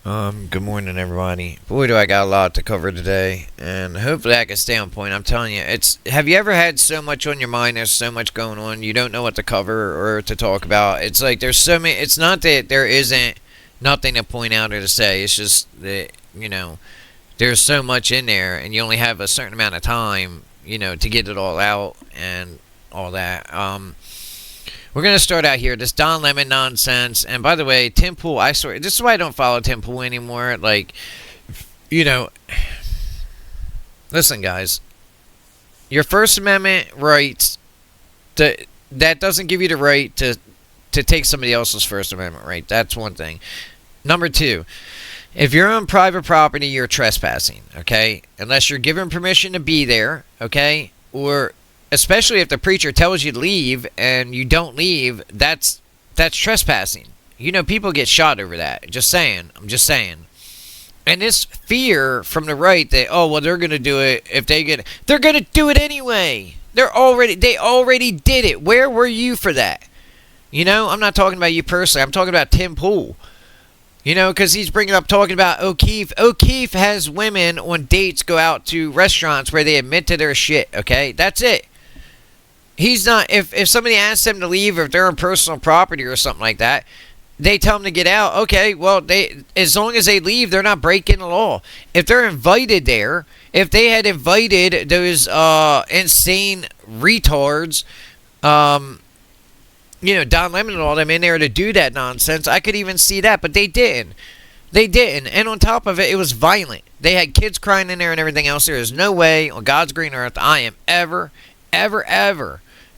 Good morning, everybody. Boy, do I got a lot to cover today, and hopefully I can stay on point. I'm telling you, have you ever had so much on your mind? There's so much going on, you don't know what to cover or to talk about. It's like there's so many. It's not that there isn't nothing to point out or to say. It's just that there's so much in there, and you only have a certain amount of time, to get it all out and all that. We're going to start out here. This Don Lemon nonsense. And by the way, Tim Pool, I swear, this is why I don't follow Tim Pool anymore. Like, listen, guys. Your First Amendment rights, that doesn't give you the right to take somebody else's First Amendment right. That's one thing. Number two, if you're on private property, you're trespassing, okay? Unless you're given permission to be there, okay? Or especially if the preacher tells you to leave and you don't leave, that's trespassing. People get shot over that. I'm just saying. And this fear from the right that, oh, well, they're going to do it if they're going to do it anyway. They already did it. Where were you for that? I'm not talking about you personally. I'm talking about Tim Pool. Because he's talking about O'Keefe. O'Keefe has women on dates go out to restaurants where they admit to their shit, okay? That's it. He's not, if somebody asks them to leave, or if they're on personal property or something like that, they tell them to get out. Okay, well, as long as they leave, they're not breaking the law. If they're invited there, if they had invited those insane retards, Don Lemon and all them in there to do that nonsense, I could even see that, but they didn't. And on top of it, it was violent. They had kids crying in there and everything else. There is no way on God's green earth I am ever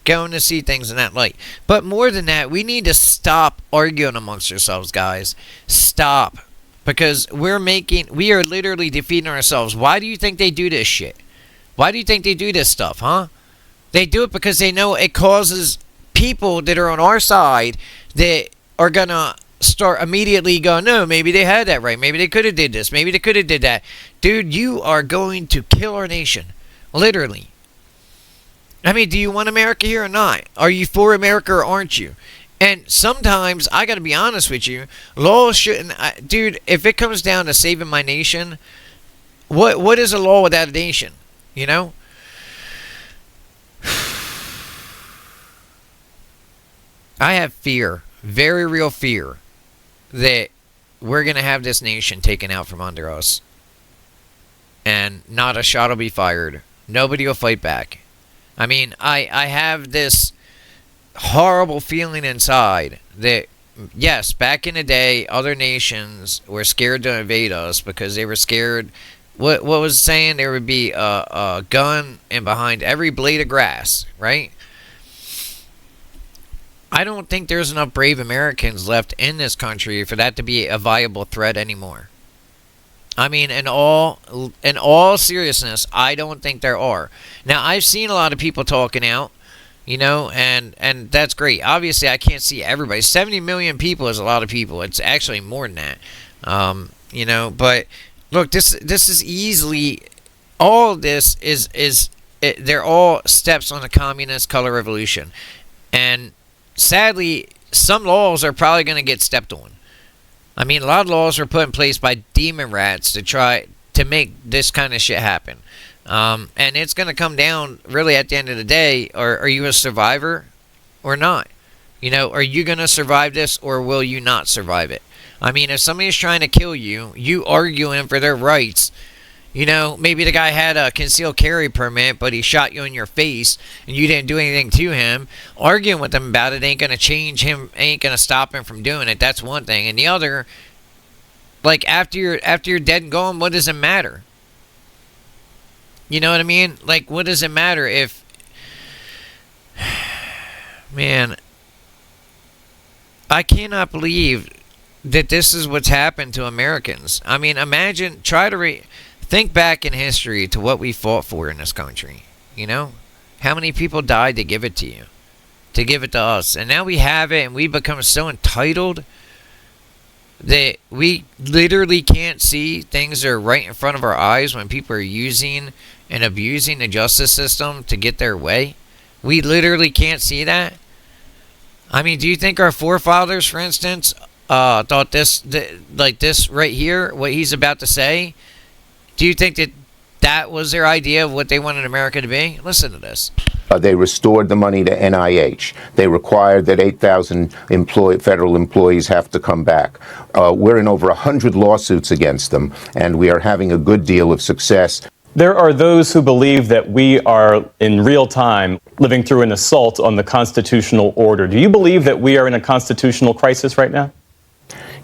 going to see things in that light. But more than that, we need to stop arguing amongst ourselves, guys. Stop. Because we are literally defeating ourselves. Why do you think they do this shit? Why do you think they do this stuff, huh? They do it because they know it causes people that are on our side that are going to start immediately going, no, maybe they had that right. Maybe they could have did this. Maybe they could have did that. Dude, you are going to kill our nation. Literally. I mean, do you want America here or not? Are you for America or aren't you? And sometimes, I got to be honest with you, laws shouldn't... dude, if it comes down to saving my nation, what is a law without a nation? I have fear, very real fear, that we're going to have this nation taken out from under us. And not a shot will be fired. Nobody will fight back. I mean, I have this horrible feeling inside that, yes, back in the day, other nations were scared to invade us because they were scared. What was saying? There would be a gun in behind every blade of grass, right? I don't think there's enough brave Americans left in this country for that to be a viable threat anymore. I mean, in all seriousness, I don't think there are. Now, I've seen a lot of people talking out, and that's great. Obviously, I can't see everybody. 70 million people is a lot of people. It's actually more than that. But look, this is easily, all this they're all steps on the communist color revolution. And sadly, some laws are probably going to get stepped on. I mean, a lot of laws were put in place by demon rats to try to make this kind of shit happen. And it's going to come down, really, at the end of the day, are you a survivor or not? Are you going to survive this or will you not survive it? I mean, if somebody's trying to kill you, you arguing for their rights, maybe the guy had a concealed carry permit, but he shot you in your face and you didn't do anything to him. Arguing with him about it ain't going to change him, ain't going to stop him from doing it. That's one thing. And the other, like, after you're dead and gone, what does it matter? You know what I mean? Like, what does it matter if... Man, I cannot believe that this is what's happened to Americans. I mean, imagine, think back in history to what we fought for in this country. How many people died to give it to you, to give it to us, and now we have it, and we become so entitled that we literally can't see things that are right in front of our eyes when people are using and abusing the justice system to get their way. We literally can't see that. I mean, do you think our forefathers, for instance, thought like this right here, what he's about to say, do you think that that was their idea of what they wanted America to be? Listen to this. They restored the money to NIH. They required that 8,000 federal employees have to come back. We're in over 100 lawsuits against them, and we are having a good deal of success. There are those who believe that we are, in real time, living through an assault on the constitutional order. Do you believe that we are in a constitutional crisis right now?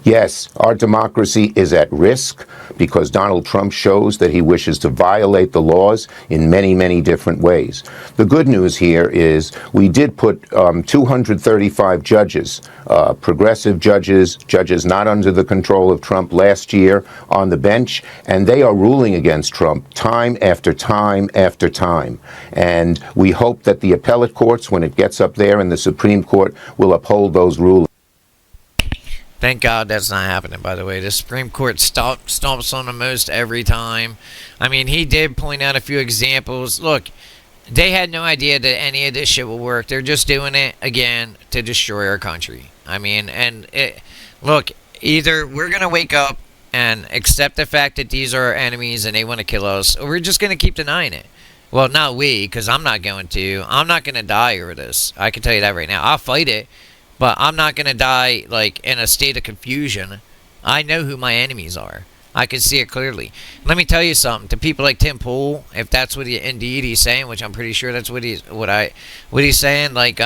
Yes, our democracy is at risk because Donald Trump shows that he wishes to violate the laws in many, many different ways. The good news here is we did put 235 judges, progressive judges not under the control of Trump last year on the bench, and they are ruling against Trump time after time after time. And we hope that the appellate courts, when it gets up there in the Supreme Court, will uphold those rulings. Thank God that's not happening, by the way. The Supreme Court stomps on them most every time. I mean, he did point out a few examples. Look, they had no idea that any of this shit will work. They're just doing it, again, to destroy our country. I mean, look, either we're going to wake up and accept the fact that these are our enemies and they want to kill us, or we're just going to keep denying it. Well, not we, because I'm not going to. I'm not going to die over this. I can tell you that right now. I'll fight it. But I'm not going to die, like, in a state of confusion. I know who my enemies are. I can see it clearly. Let me tell you something. To people like Tim Pool, if that's what he's saying, which I'm pretty sure that's what he's saying, like,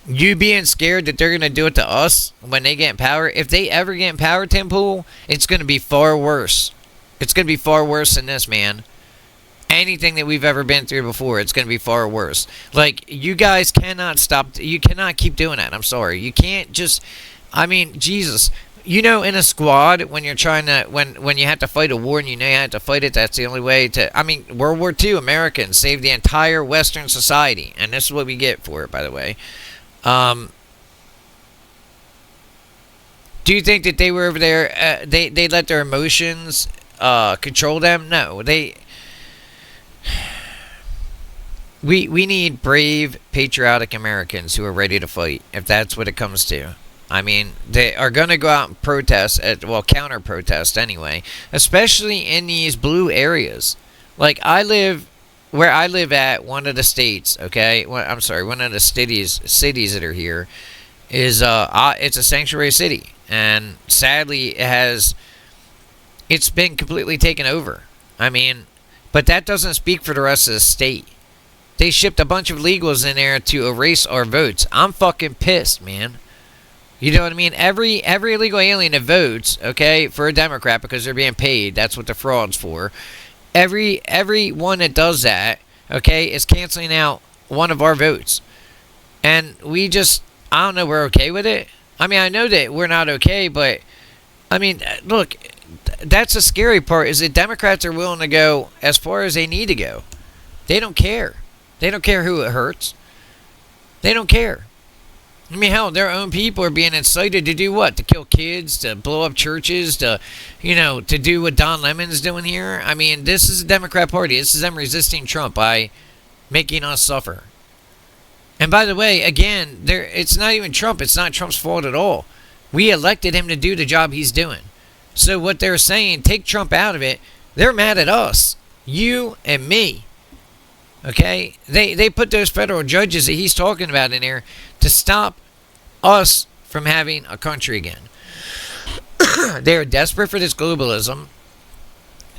you being scared that they're going to do it to us when they get in power. If they ever get in power, Tim Pool, it's going to be far worse. It's going to be far worse than this, man. Anything that we've ever been through before, it's going to be far worse. Like, you guys cannot stop. You cannot keep doing that. I'm sorry. You can't just, I mean, Jesus. You know, in a squad, when you're trying to, when you have to fight a war and you know you have to fight it, that's the only way to, I mean, World War II, Americans saved the entire Western society. And this is what we get for it, by the way. Do you think that they were over there, they let their emotions control them? No, We need brave, patriotic Americans who are ready to fight, if that's what it comes to. I mean, they are going to go out and protest, counter-protest anyway, especially in these blue areas. Like, where I live at, one of the states, okay? I'm sorry, one of the cities that are here is, it's a sanctuary city. And sadly, it's been completely taken over. I mean, but that doesn't speak for the rest of the state. They shipped a bunch of legals in there to erase our votes. I'm fucking pissed, man. You know what I mean? Every illegal alien that votes, okay, for a Democrat because they're being paid, that's what the fraud's for. Every one that does that, okay, is canceling out one of our votes. And I don't know, we're okay with it. I mean, I know that we're not okay, but, I mean, look, that's the scary part, is that Democrats are willing to go as far as they need to go. They don't care. They don't care who it hurts. They don't care. I mean, hell, their own people are being incited to do what? To kill kids, to blow up churches, to do what Don Lemon's doing here. I mean, this is the Democrat Party. This is them resisting Trump by making us suffer. And by the way, again, it's not even Trump. It's not Trump's fault at all. We elected him to do the job he's doing. So what they're saying, take Trump out of it, they're mad at us. You and me. Okay? They put those federal judges that he's talking about in there to stop us from having a country again. They're desperate for this globalism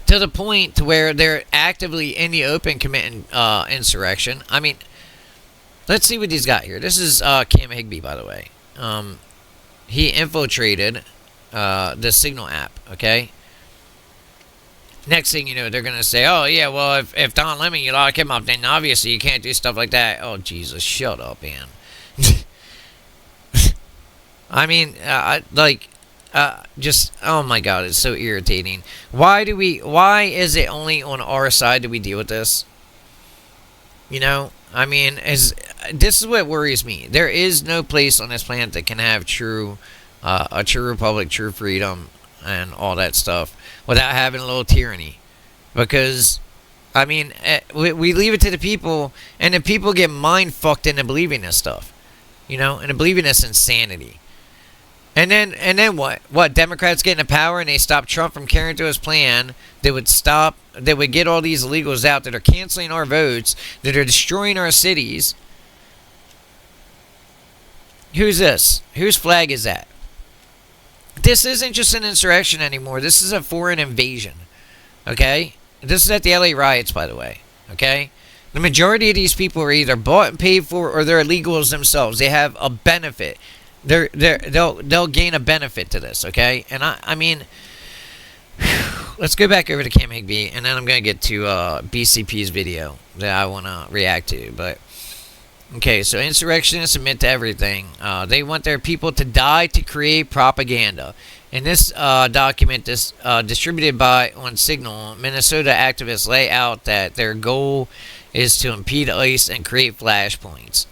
to the point to where they're actively in the open committing insurrection. I mean, let's see what he's got here. This is Cam Higbee, by the way. He infiltrated the Signal app, okay? Next thing you know, they're going to say, oh, yeah, well, if Don Lemon, you lock him up, then obviously you can't do stuff like that. Oh, Jesus, shut up, man. I mean, just, oh, my God, it's so irritating. Why is it only on our side that we deal with this? You know, I mean, this is what worries me. There is no place on this planet that can have a true republic, true freedom, and all that stuff without having a little tyranny. Because, I mean, we leave it to the people, and the people get mind fucked into believing this stuff. You know, and believing this insanity. And then what? What? Democrats get into power and they stop Trump from carrying through his plan. They would stop. They would get all these illegals out that are canceling our votes, that are destroying our cities. Who's this? Whose flag is that? This isn't just an insurrection anymore. This is a foreign invasion. Okay? This is at the LA riots, by the way. Okay? The majority of these people are either bought and paid for, or they're illegals themselves. They have a benefit. They'll gain a benefit to this. Okay? And I mean, let's go back over to Cam Higby, and then I'm gonna get to BCP's video that I want to react to. But okay, so insurrectionists admit to everything. They want their people to die to create propaganda. In this document, distributed on Signal, Minnesota activists lay out that their goal is to impede ICE and create flashpoints.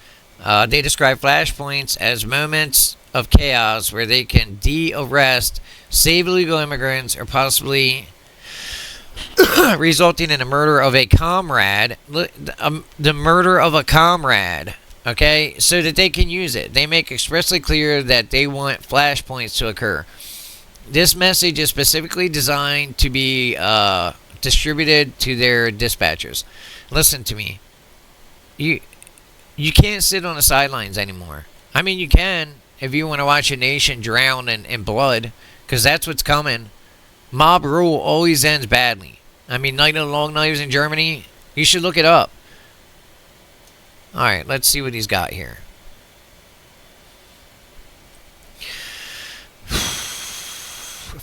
They describe flashpoints as moments of chaos where they can de-arrest, save illegal immigrants, or possibly resulting in the murder of a comrade. The murder of a comrade. Okay, so that they can use it. They make expressly clear that they want flashpoints to occur. This message is specifically designed to be distributed to their dispatchers. Listen to me. You can't sit on the sidelines anymore. I mean, you can if you want to watch a nation drown in blood, because that's what's coming. Mob rule always ends badly. I mean, Night of the Long Knives in Germany, you should look it up. Alright, let's see what he's got here.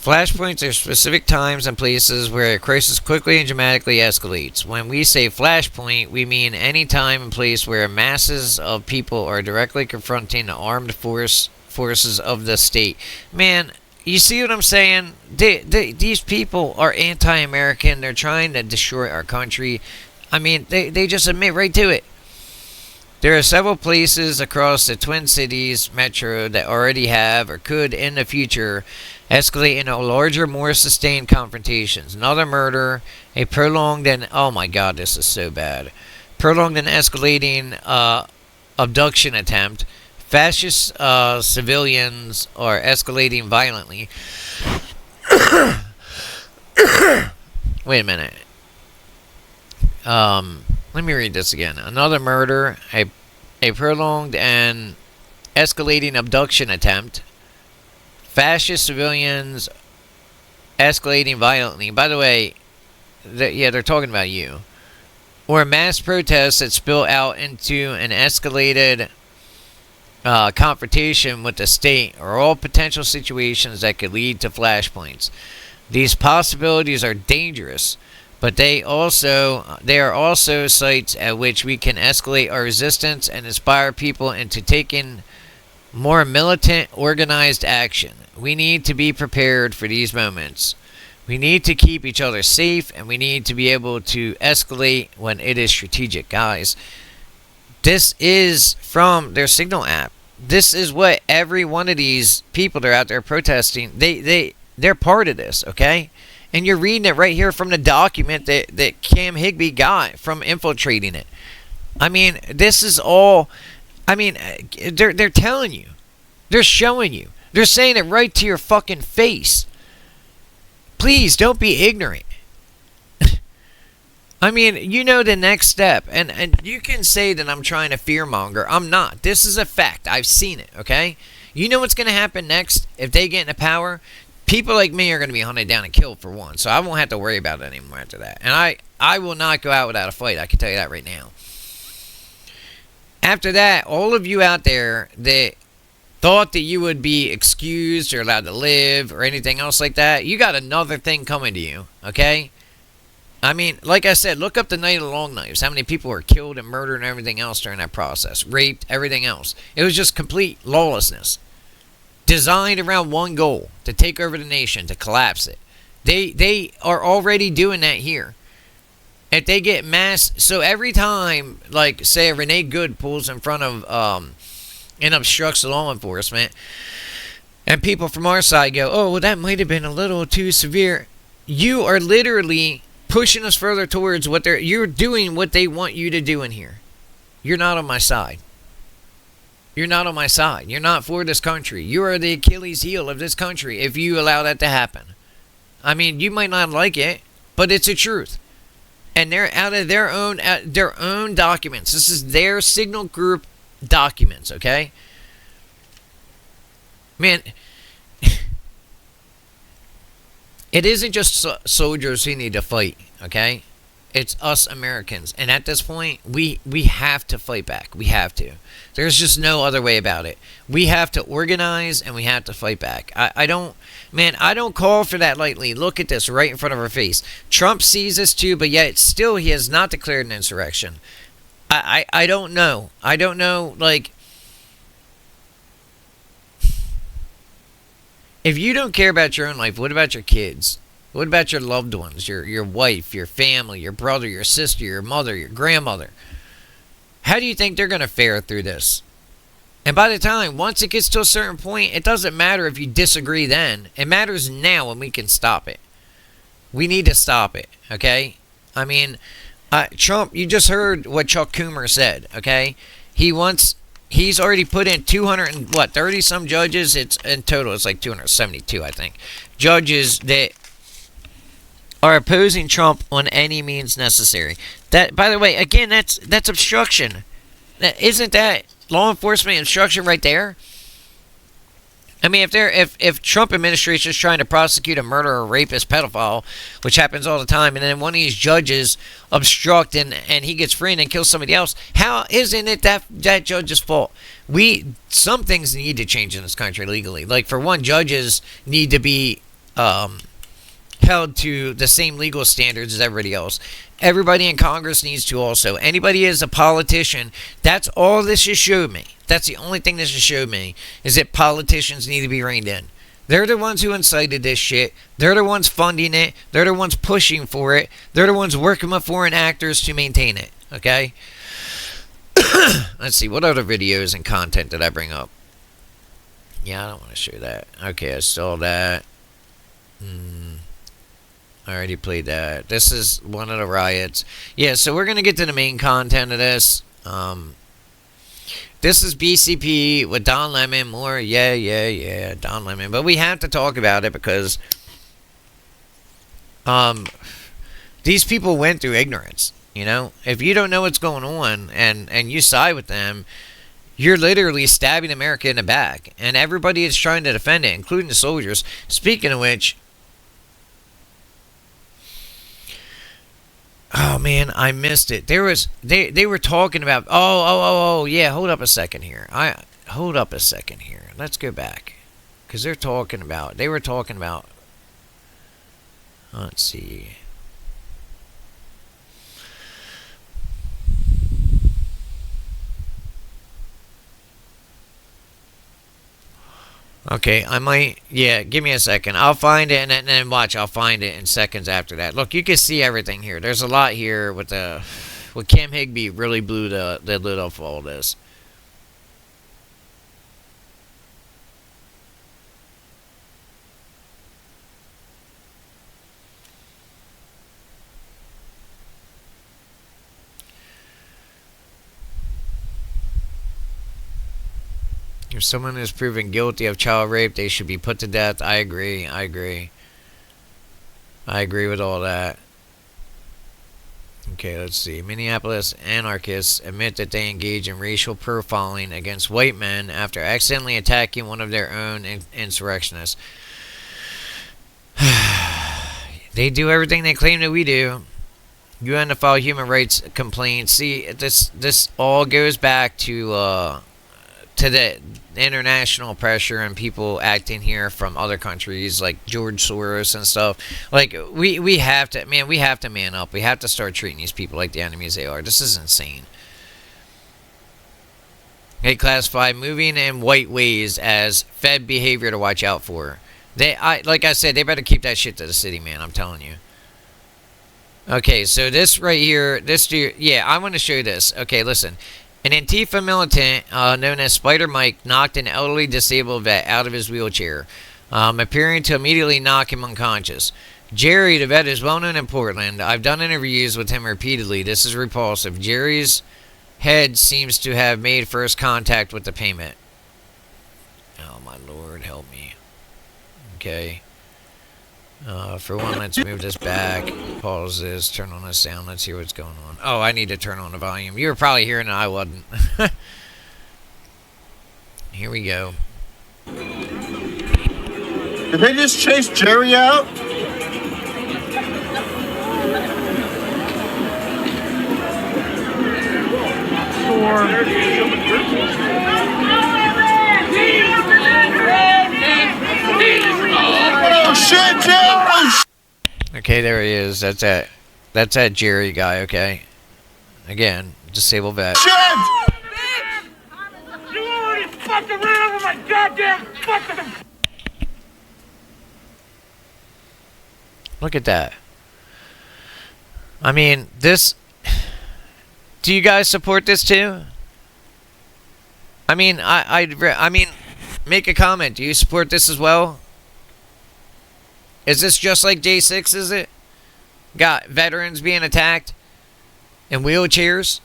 Flashpoints are specific times and places where a crisis quickly and dramatically escalates. When we say flashpoint, we mean any time and place where masses of people are directly confronting the armed forces of the state. Man, you see what I'm saying? These people are anti-American. They're trying to destroy our country. I mean, they just admit right to it. There are several places across the Twin Cities metro that already have or could in the future escalate into larger, more sustained confrontations. Another murder, a prolonged and, oh my god, this is so bad, prolonged and escalating abduction attempt. Fascist civilians are escalating violently. Wait a minute. Let me read this again. Another murder, a prolonged and escalating abduction attempt. Fascist civilians escalating violently. By the way, they're talking about you. Or mass protests that spill out into an escalated confrontation with the state are all potential situations that could lead to flashpoints. These possibilities are dangerous, but they are also sites at which we can escalate our resistance and inspire people into taking more militant, organized action. We need to be prepared for these moments. We need to keep each other safe, and we need to be able to escalate when it is strategic. Guys, this is from their Signal app. This is what every one of these people that are out there protesting, they're part of this, okay? And you're reading it right here from the document that Cam Higby got from infiltrating it. I mean, this is all... I mean, they're telling you. They're showing you. They're saying it right to your fucking face. Please, don't be ignorant. I mean, you know the next step. And you can say that I'm trying to fearmonger. I'm not. This is a fact. I've seen it, okay? You know what's going to happen next if they get into power? People like me are going to be hunted down and killed for one, so I won't have to worry about it anymore after that. And I will not go out without a fight. I can tell you that right now. After that, all of you out there that thought that you would be excused or allowed to live or anything else like that, you got another thing coming to you, okay? I mean, like I said, look up the Night of the Long Knives. How many people were killed and murdered and everything else during that process. Raped, everything else. It was just complete lawlessness. Designed around one goal, to take over the nation, to collapse it. They are already doing that here. If they get mass... So every time, like, say, Renee Good pulls in front of... and obstructs law enforcement, and people from our side go, oh, well, that might have been a little too severe. You are literally pushing us further towards what you're doing what they want you to do in here. You're not on my side. You're not on my side. You're not for this country. You are the Achilles heel of this country if you allow that to happen. I mean, you might not like it, but it's the truth. And they're out of their own documents. This is their signal group documents, okay? Man, it isn't just soldiers who need to fight, okay? It's us Americans. And at this point, we have to fight back. We have to. There's just no other way about it. We have to organize and we have to fight back. I don't call for that lightly. Look at this right in front of our face. Trump sees this too, but yet still he has not declared an insurrection. I don't know. I don't know, like, if you don't care about your own life, what about your kids? What about your loved ones, your wife, your family, your brother, your sister, your mother, your grandmother? How do you think they're going to fare through this? And by the time, once it gets to a certain point, it doesn't matter if you disagree then. It matters now when we can stop it. We need to stop it, okay? I mean, Trump, you just heard what Chuck Schumer said, okay? He's already put in 30 some judges. It's in total, it's like 272, I think. Judges that are opposing Trump on any means necessary. That, by the way, again, that's obstruction. Isn't that law enforcement obstruction right there? I mean, if Trump administration is trying to prosecute a murderer, rapist, pedophile, which happens all the time, and then one of these judges obstruct and he gets free and then kills somebody else, how isn't it that judge's fault? Some things need to change in this country legally. Like, for one, judges need to be held to the same legal standards as everybody else. Everybody in Congress needs to also. Anybody is a politician. That's all this has showed me. That's the only thing this has showed me, is that politicians need to be reined in. They're the ones who incited this shit. They're the ones funding it. They're the ones pushing for it. They're the ones working with foreign actors to maintain it. Okay? Let's see. What other videos and content did I bring up? Yeah, I don't want to show that. Okay, I saw that. I already played that. This is one of the riots. Yeah, so we're going to get to the main content of this. This is BCP with Don Lemon. More, yeah, Don Lemon. But we have to talk about it because these people went through ignorance, you know? If you don't know what's going on and you side with them, you're literally stabbing America in the back. And everybody is trying to defend it, including the soldiers. Speaking of which, oh man, I missed it. They were talking about yeah, hold up a second here. Let's go back. Cuz they were talking about let's see. Okay, I might, yeah, give me a second. I'll find it, and then watch, I'll find it in seconds after that. Look, you can see everything here. There's a lot here with Kim Higbee really blew the lid off all this. If someone is proven guilty of child rape, they should be put to death. I agree with all that. Okay, let's see. Minneapolis anarchists admit that they engage in racial profiling against white men after accidentally attacking one of their own insurrectionists. They do everything they claim that we do. UN to file human rights complaints. See, this all goes back to the international pressure and people acting here from other countries like George Soros and stuff. Like, we have to man up. We have to start treating these people like the enemies they are. This is insane. They classify moving in white ways as Fed behavior to watch out for. Like I said, they better keep that shit to the city, man. I'm telling you. Okay, so this right here, I want to show you this. Okay, listen. An Antifa militant known as Spider Mike knocked an elderly disabled vet out of his wheelchair, appearing to immediately knock him unconscious. Jerry, the vet, is well known in Portland. I've done interviews with him repeatedly. This is repulsive. Jerry's head seems to have made first contact with the payment. Oh my lord, help me. Okay. For one, let's move this back. Pause this. Turn on the sound. Let's hear what's going on. Oh, I need to turn on the volume. You were probably hearing it. I wasn't. Here we go. Did they just chase Jerry out? Oh shit, Jerry! Okay, there he is. That's that. That's that Jerry guy. Okay. Again, disabled vet. Shit! You already fucked around with my goddamn fucking... Look at that. I mean, this... Do you guys support this too? I mean, I mean, make a comment. Do you support this as well? Is this just like J6, is it? Got veterans being attacked in wheelchairs?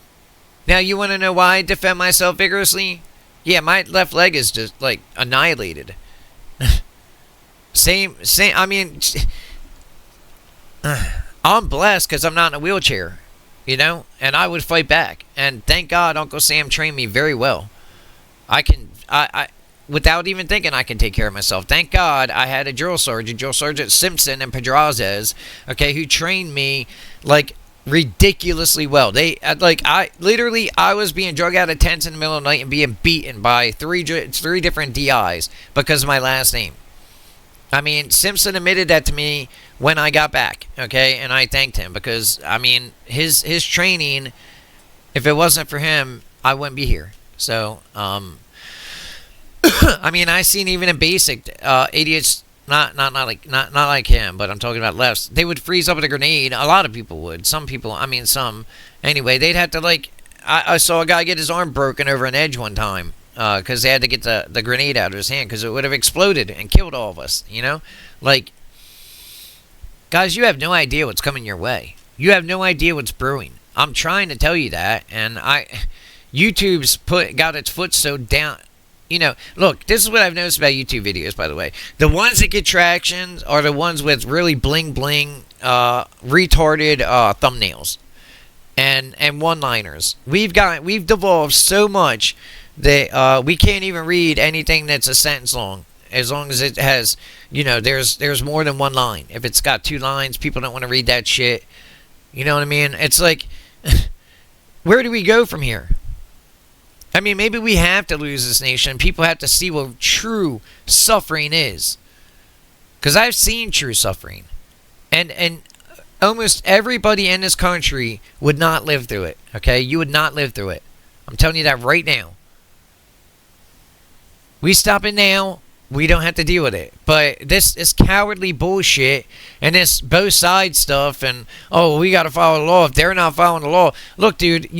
Now, you want to know why I defend myself vigorously? Yeah, my left leg is just, like, annihilated. same, I mean... I'm blessed because I'm not in a wheelchair, you know, and I would fight back. And thank God Uncle Sam trained me very well. I without even thinking, I can take care of myself. Thank God I had a drill sergeant Simpson and Pedraza's, okay, who trained me like ridiculously well. I was being drug out of tents in the middle of the night and being beaten by three different DIs because of my last name. I mean, Simpson admitted that to me when I got back, okay, and I thanked him because, I mean, his training, if it wasn't for him, I wouldn't be here. So, I mean, I seen even in basic idiots, not like him, but I'm talking about lefts. They would freeze up with a grenade. A lot of people would. Some people, I mean, some. Anyway, they'd have to I saw a guy get his arm broken over an edge one time. Because they had to get the grenade out of his hand because it would have exploded and killed all of us, you know? Like, guys, you have no idea what's coming your way. You have no idea what's brewing. I'm trying to tell you that, and YouTube's got its foot so down. You know, look, this is what I've noticed about YouTube videos, by the way. The ones that get traction are the ones with really bling-bling, retarded thumbnails and one-liners. We've devolved so much that we can't even read anything that's a sentence long as it has, you know, there's more than one line. If it's got 2 lines, people don't want to read that shit. You know what I mean? It's like, where do we go from here? I mean, maybe we have to lose this nation. People have to see what true suffering is. Because I've seen true suffering. And almost everybody in this country would not live through it. Okay? You would not live through it. I'm telling you that right now. We stop it now, we don't have to deal with it. But this cowardly bullshit and this both sides stuff and, oh, we got to follow the law if they're not following the law. Look, dude,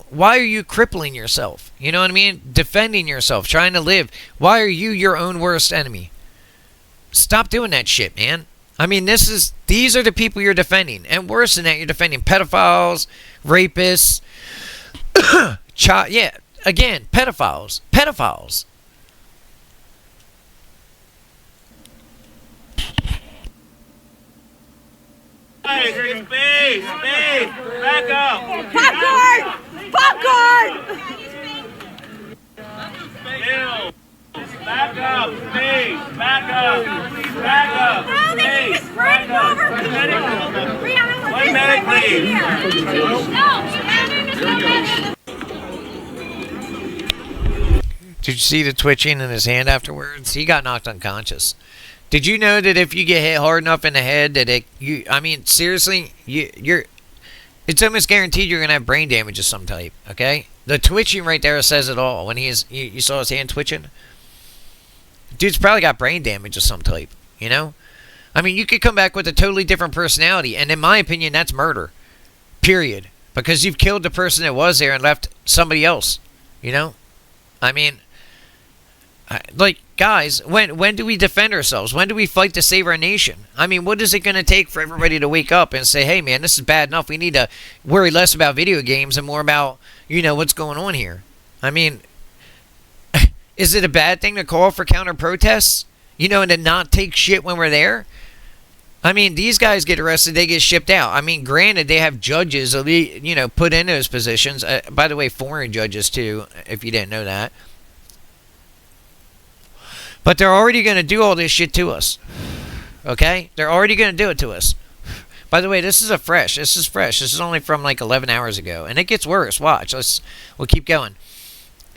why are you crippling yourself? You know what I mean? Defending yourself, trying to live. Why are you your own worst enemy? Stop doing that shit, man. I mean, these are the people you're defending. And worse than that, you're defending pedophiles, rapists, yeah, again, pedophiles. Hey, it's me! Back up! Popcorn! Bill! Back up! Please! Back up! No, they just ran over people! One minute, please! Did you see the twitching in his hand afterwards? He got knocked unconscious. Did you know that if you get hit hard enough in the head that I mean, seriously, it's almost guaranteed you're going to have brain damage of some type, okay? The twitching right there says it all. When you saw his hand twitching, dude's probably got brain damage of some type, you know? I mean, you could come back with a totally different personality, and in my opinion, that's murder, period. Because you've killed the person that was there and left somebody else, you know? I mean, guys, when do we defend ourselves? When do we fight to save our nation? I mean, what is it going to take for everybody to wake up and say, hey, man, this is bad enough. We need to worry less about video games and more about, what's going on here. I mean, is it a bad thing to call for counter-protests? And to not take shit when we're there? I mean, these guys get arrested, they get shipped out. I mean, granted, they have judges, put in those positions. By the way, foreign judges, too, if you didn't know that. But they're already going to do all this shit to us. Okay? They're already going to do it to us. By the way, this is fresh. This is only from like 11 hours ago. And it gets worse. Watch. We'll keep going.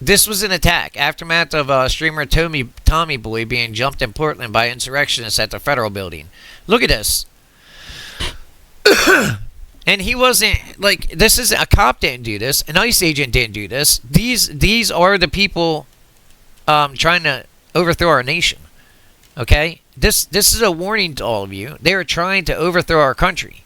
This was an attack. Aftermath of streamer Tommy Boy being jumped in Portland by insurrectionists at the federal building. Look at this. And he wasn't, like, this is, a cop didn't do this. An ICE agent didn't do this. These are the people trying to overthrow our nation. Okay? This is a warning to all of you. They are trying to overthrow our country.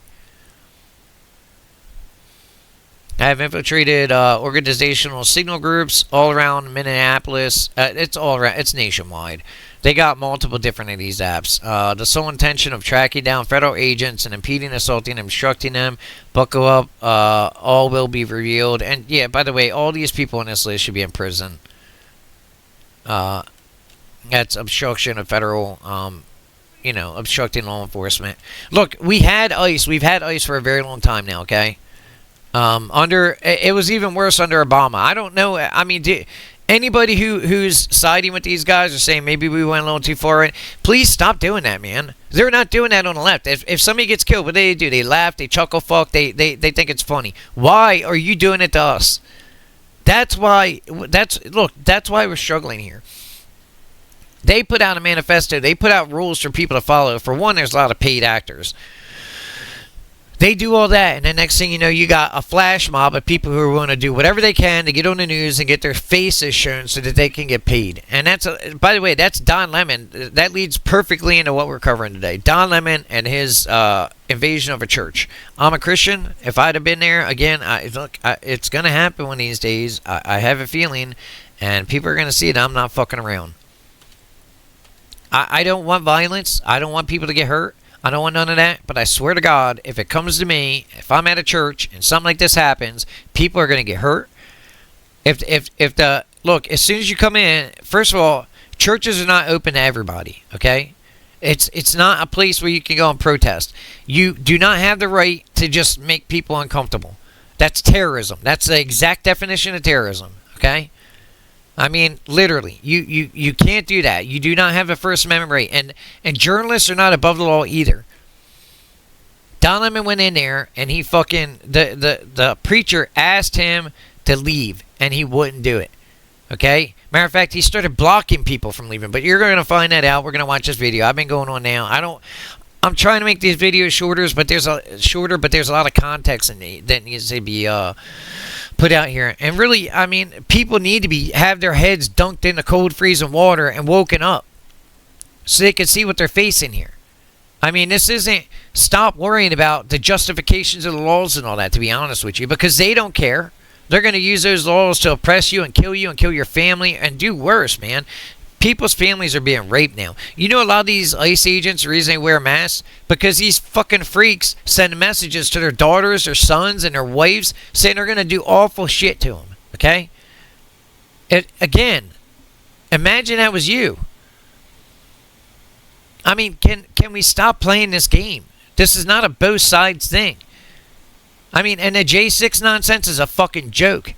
I have infiltrated organizational signal groups all around Minneapolis. It's all around. It's nationwide. They got multiple different of these apps. The sole intention of tracking down federal agents and impeding, assaulting, and obstructing them. Buckle up. All will be revealed. And yeah, by the way, all these people on this list should be in prison. That's obstruction of federal, obstructing law enforcement. Look, we had ICE. We've had ICE for a very long time now, okay? It was even worse under Obama. I don't know. I mean, anybody who's siding with these guys or saying maybe we went a little too far, please stop doing that, man. They're not doing that on the left. If somebody gets killed, what do? They laugh, they chuckle, fuck, they think it's funny. Why are you doing it to us? That's why we're struggling here. They put out a manifesto. They put out rules for people to follow. For one, there's a lot of paid actors. They do all that, and the next thing you know, you got a flash mob of people who are willing to do whatever they can to get on the news and get their faces shown so that they can get paid. And by the way, that's Don Lemon. That leads perfectly into what we're covering today. Don Lemon and his invasion of a church. I'm a Christian. If I'd have been there, again, it's going to happen one of these days. I have a feeling, and people are going to see it. I'm not fucking around. I don't want violence. I don't want people to get hurt. I don't want none of that, but I swear to God, if it comes to me, if I'm at a church and something like this happens, people are going to get hurt. Look, as soon as you come in, first of all, churches are not open to everybody, okay? It's not a place where you can go and protest. You do not have the right to just make people uncomfortable. That's terrorism. That's the exact definition of terrorism, okay? I mean, literally, you can't do that. You do not have a First Amendment right. And journalists are not above the law either. Don Lemon went in there, and he fucking, the preacher asked him to leave, and he wouldn't do it. Okay? Matter of fact, he started blocking people from leaving. But you're going to find that out. We're going to watch this video. I've been going on now. I'm trying to make these videos shorter, but there's a lot of context that needs to be put out here. And really, I mean, people need to have their heads dunked in the cold freezing water and woken up so they can see what they're facing here. I mean, this isn't, stop worrying about the justifications of the laws and all that, to be honest with you, because they don't care. They're going to use those laws to oppress you and kill your family and do worse, man. People's families are being raped now. You know, a lot of these ICE agents, the reason they wear masks, because these fucking freaks send messages to their daughters, their sons, and their wives saying they're going to do awful shit to them. Okay? Again, imagine that was you. I mean, can we stop playing this game? This is not a both sides thing. I mean, and the J6 nonsense is a fucking joke.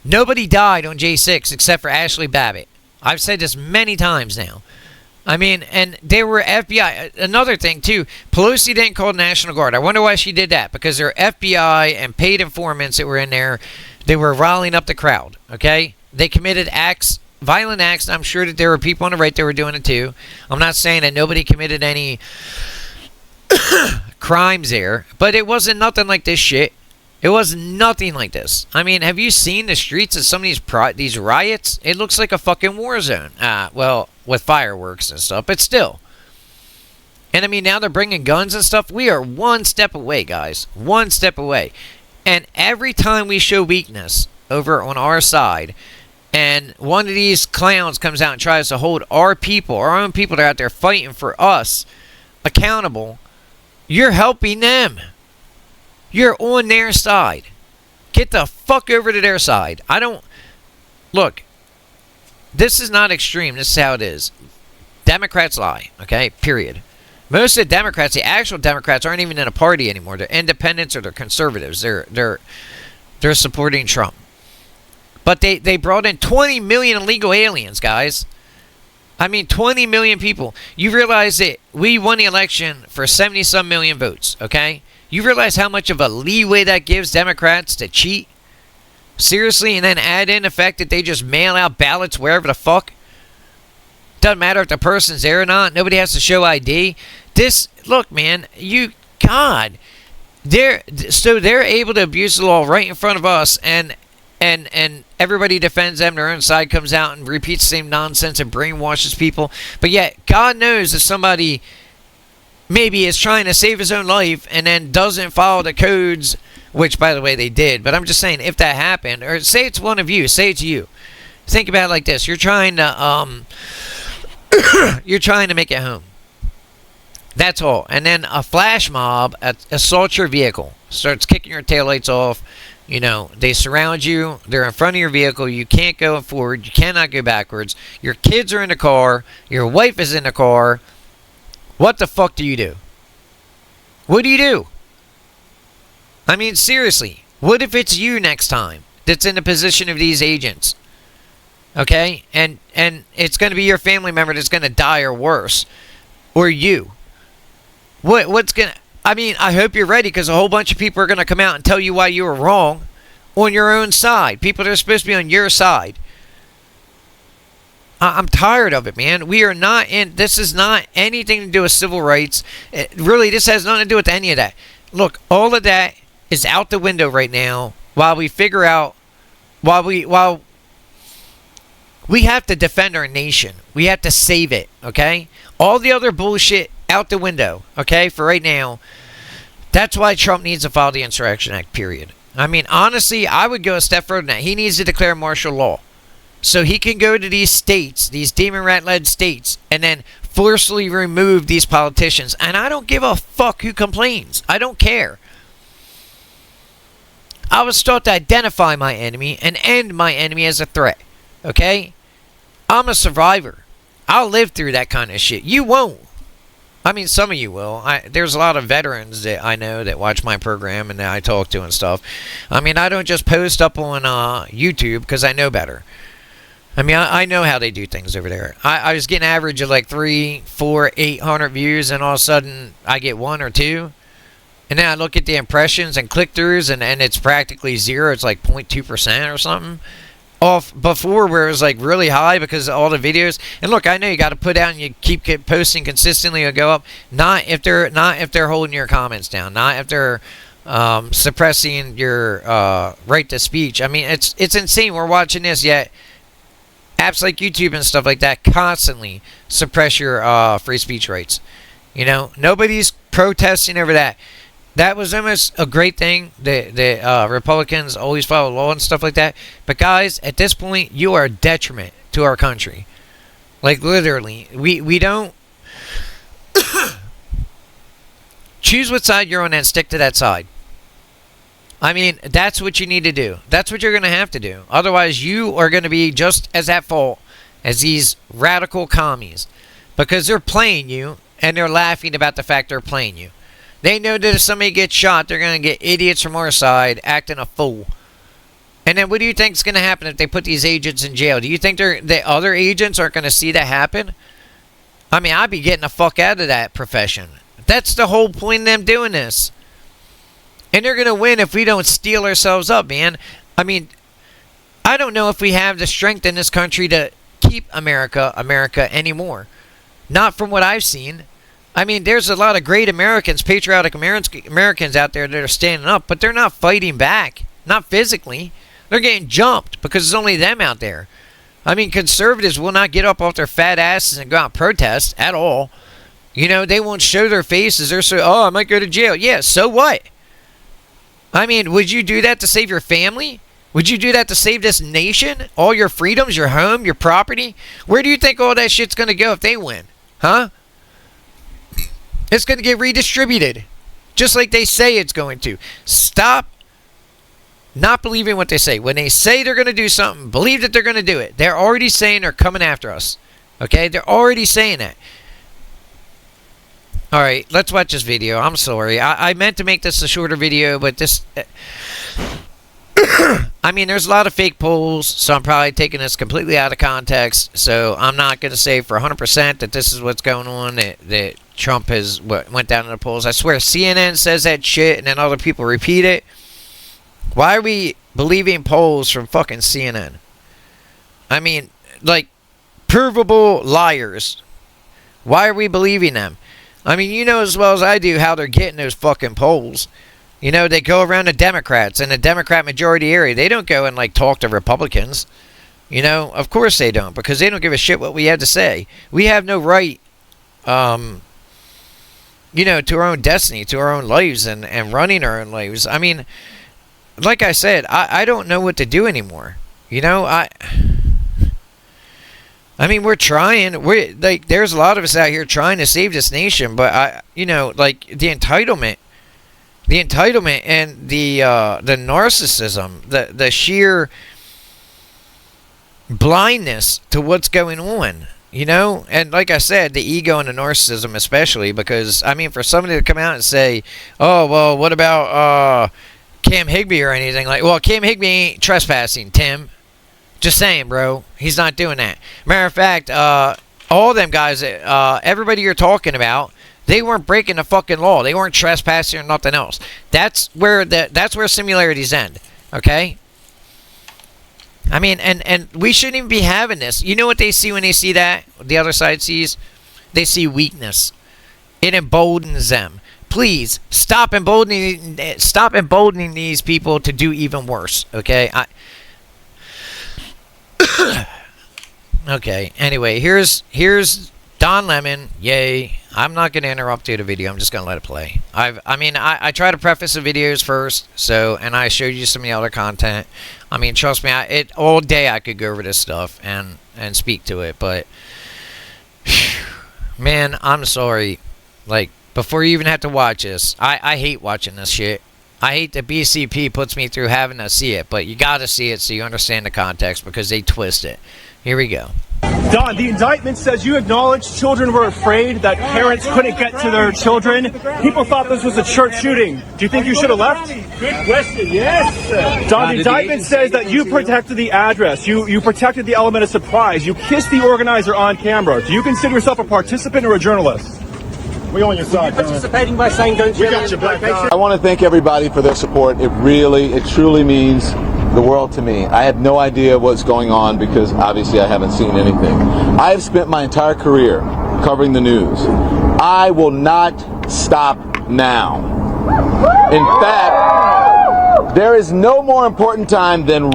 Nobody died on J6 except for Ashley Babbitt. I've said this many times now. I mean, and they were FBI. Another thing, too, Pelosi didn't call the National Guard. I wonder why she did that. Because they're FBI and paid informants that were in there. They were riling up the crowd, okay? They committed violent acts, and I'm sure that there were people on the right that were doing it, too. I'm not saying that nobody committed any crimes there. But it wasn't nothing like this shit. It was nothing like this. I mean, have you seen the streets of some of these riots? It looks like a fucking war zone. Well, with fireworks and stuff, but still. And I mean, now they're bringing guns and stuff. We are one step away, guys. One step away. And every time we show weakness over on our side, and one of these clowns comes out and tries to hold our people, our own people that are out there fighting for us, accountable, you're helping them. You're on their side. Get the fuck over to their side. Look, this is not extreme. This is how it is. Democrats lie, okay? Period. Most of the Democrats, the actual Democrats, aren't even in a party anymore. They're independents or they're conservatives. They're supporting Trump. But they brought in 20 million illegal aliens, guys. I mean, 20 million people. You realize that we won the election for 70-some million votes, okay? You realize how much of a leeway that gives Democrats to cheat? Seriously? And then add in the fact that they just mail out ballots wherever the fuck? Doesn't matter if the person's there or not. Nobody has to show ID. Look, man, God. They're able to abuse the law right in front of us, and everybody defends them. Their own side comes out and repeats the same nonsense and brainwashes people. But yet, God knows if somebody maybe is trying to save his own life and then doesn't follow the codes, which, by the way, they did. But I'm just saying, if that happened, or say it's one of you, say it's you. Think about it like this. You're trying to make it home. That's all. And then a flash mob assaults your vehicle, starts kicking your taillights off. You know, they surround you. They're in front of your vehicle. You can't go forward. You cannot go backwards. Your kids are in the car. Your wife is in the car. What the fuck do you do? What do you do? I mean, seriously. What if it's you next time that's in the position of these agents? Okay? And it's going to be your family member that's going to die or worse. Or you. What's going to... I mean, I hope you're ready, because a whole bunch of people are going to come out and tell you why you were wrong on your own side. People that are supposed to be on your side. I'm tired of it, man. We are not in... This is not anything to do with civil rights. Really, this has nothing to do with any of that. Look, all of that is out the window right now while we figure out... While we have to defend our nation. We have to save it, okay? All the other bullshit out the window, okay, for right now. That's why Trump needs to file the Insurrection Act, period. I mean, honestly, I would go a step further than that. He needs to declare martial law. So he can go to these states, these demon rat-led states, and then forcefully remove these politicians. And I don't give a fuck who complains. I don't care. I was taught to identify my enemy and end my enemy as a threat. Okay? I'm a survivor. I'll live through that kind of shit. You won't. I mean, some of you will. There's a lot of veterans that I know that watch my program and that I talk to and stuff. I mean, I don't just post up on YouTube because I know better. I mean, I know how they do things over there. I was getting an average of like 300, 400, 800 views, and all of a sudden I get 1 or 2. And then I look at the impressions and click-throughs, and it's practically zero. It's like 0.2% or something. Off before, where it was like really high because of all the videos. And look, I know you got to put out and you keep posting consistently, it'll go up. Not if they're holding your comments down. Not if they're suppressing your right to speech. I mean, it's insane. We're watching this, yet apps like YouTube and stuff like that constantly suppress your free speech rights. You know, nobody's protesting over that. That was almost a great thing that Republicans always follow law and stuff like that. But guys, at this point, you are a detriment to our country. Like, literally. We don't... Choose what side you're on and stick to that side. I mean, that's what you need to do. That's what you're going to have to do. Otherwise, you are going to be just as at fault as these radical commies. Because they're playing you, and they're laughing about the fact they're playing you. They know that if somebody gets shot, they're going to get idiots from our side acting a fool. And then what do you think is going to happen if they put these agents in jail? Do you think the other agents aren't going to see that happen? I mean, I'd be getting the fuck out of that profession. That's the whole point of them doing this. And they're going to win if we don't steel ourselves up, man. I mean, I don't know if we have the strength in this country to keep America anymore. Not from what I've seen. I mean, there's a lot of great Americans, patriotic Americans out there that are standing up, but they're not fighting back. Not physically. They're getting jumped because it's only them out there. I mean, conservatives will not get up off their fat asses and go out and protest at all. You know, they won't show their faces. They're so, oh, I might go to jail. Yeah, so what? I mean, would you do that to save your family? Would you do that to save this nation? All your freedoms, your home, your property? Where do you think all that shit's going to go if they win? Huh? It's going to get redistributed. Just like they say it's going to. Stop not believing what they say. When they say they're going to do something, believe that they're going to do it. They're already saying they're coming after us. Okay? They're already saying that. Alright, let's watch this video. I'm sorry. I meant to make this a shorter video, but this... I mean, there's a lot of fake polls, so I'm probably taking this completely out of context. So I'm not going to say for 100% that this is what's going on, that Trump has went down in the polls. I swear CNN says that shit, and then other people repeat it. Why are we believing polls from fucking CNN? I mean, like, provable liars. Why are we believing them? I mean, you know as well as I do how they're getting those fucking polls. You know, they go around the Democrats in the Democrat majority area. They don't go and, like, talk to Republicans. You know, of course they don't, because they don't give a shit what we have to say. We have no right, you know, to our own destiny, to our own lives, and running our own lives. I mean, like I said, I don't know what to do anymore. You know, I mean, we're trying. We're, like, there's a lot of us out here trying to save this nation, but, you know, like, the entitlement and the narcissism, the sheer blindness to what's going on, you know? And like I said, the ego and the narcissism especially, because, I mean, for somebody to come out and say, oh, well, what about Cam Higbee or anything? Like, well, Cam Higbee ain't trespassing, Tim. Just saying, bro. He's not doing that. Matter of fact, all them guys, everybody you're talking about, they weren't breaking the fucking law. They weren't trespassing or nothing else. That's where similarities end. Okay? I mean, and we shouldn't even be having this. You know what they see when they see that? The other side sees? They see weakness. It emboldens them. Please stop emboldening these people to do even worse. Okay? Okay. Anyway, here's Don Lemon. Yay. I'm not going to interrupt you the video. I'm just going to let it play. I mean, I try to preface the videos first, and I showed you some of the other content. I mean, trust me, all day I could go over this stuff and speak to it, but man, I'm sorry. Like, before you even have to watch this, I hate watching this shit. I hate that BCP puts me through having to see it, but you got to see it so you understand the context, because they twist it. Here we go. Don, the indictment says you acknowledged children were afraid that parents couldn't get to their children. People thought this was a church shooting. Do you think you should have left? Good question, yes. Don, the indictment says that you protected the address. You protected the element of surprise. You kissed the organizer on camera. Do you consider yourself a participant or a journalist? We on your side, Don. Participating by saying don't We got your back, Don. I want to thank everybody for their support. It truly means the world to me. I have no idea what's going on because obviously I haven't seen anything. I have spent my entire career covering the news. I will not stop now. In fact, there is no more important time than...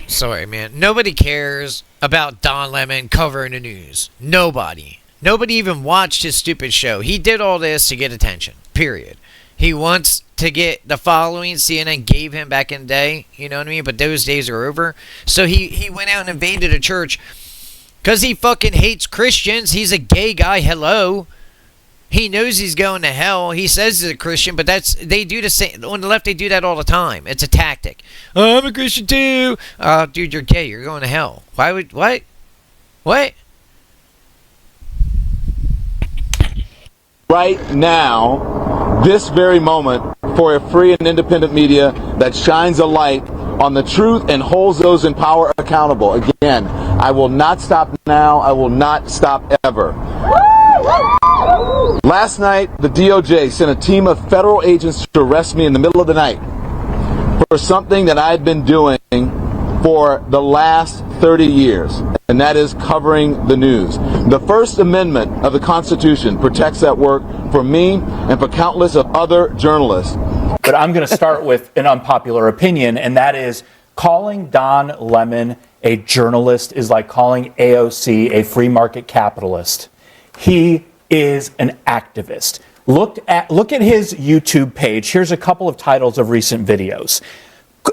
Sorry, man. Nobody cares about Don Lemon covering the news. Nobody. Nobody even watched his stupid show. He did all this to get attention. Period. He wants to get the following CNN gave him back in the day. You know what I mean? But those days are over. So he went out and invaded a church because he fucking hates Christians. He's a gay guy. Hello. He knows he's going to hell. He says he's a Christian, but they do the same. On the left, they do that all the time. It's a tactic. Oh, I'm a Christian too. Dude, you're gay. You're going to hell. Why would... What? What? Right now, this very moment, for a free and independent media that shines a light on the truth and holds those in power accountable. Again, I will not stop now. I will not stop ever. Last night, the DOJ sent a team of federal agents to arrest me in the middle of the night for something that I've been doing for the last 30 years, and that is covering the news. The First Amendment of the Constitution protects that work for me and for countless of other journalists. But I'm going to start with an unpopular opinion, and that is calling Don Lemon a journalist is like calling AOC a free market capitalist. He is an activist. Look at his YouTube page. Here's a couple of titles of recent videos.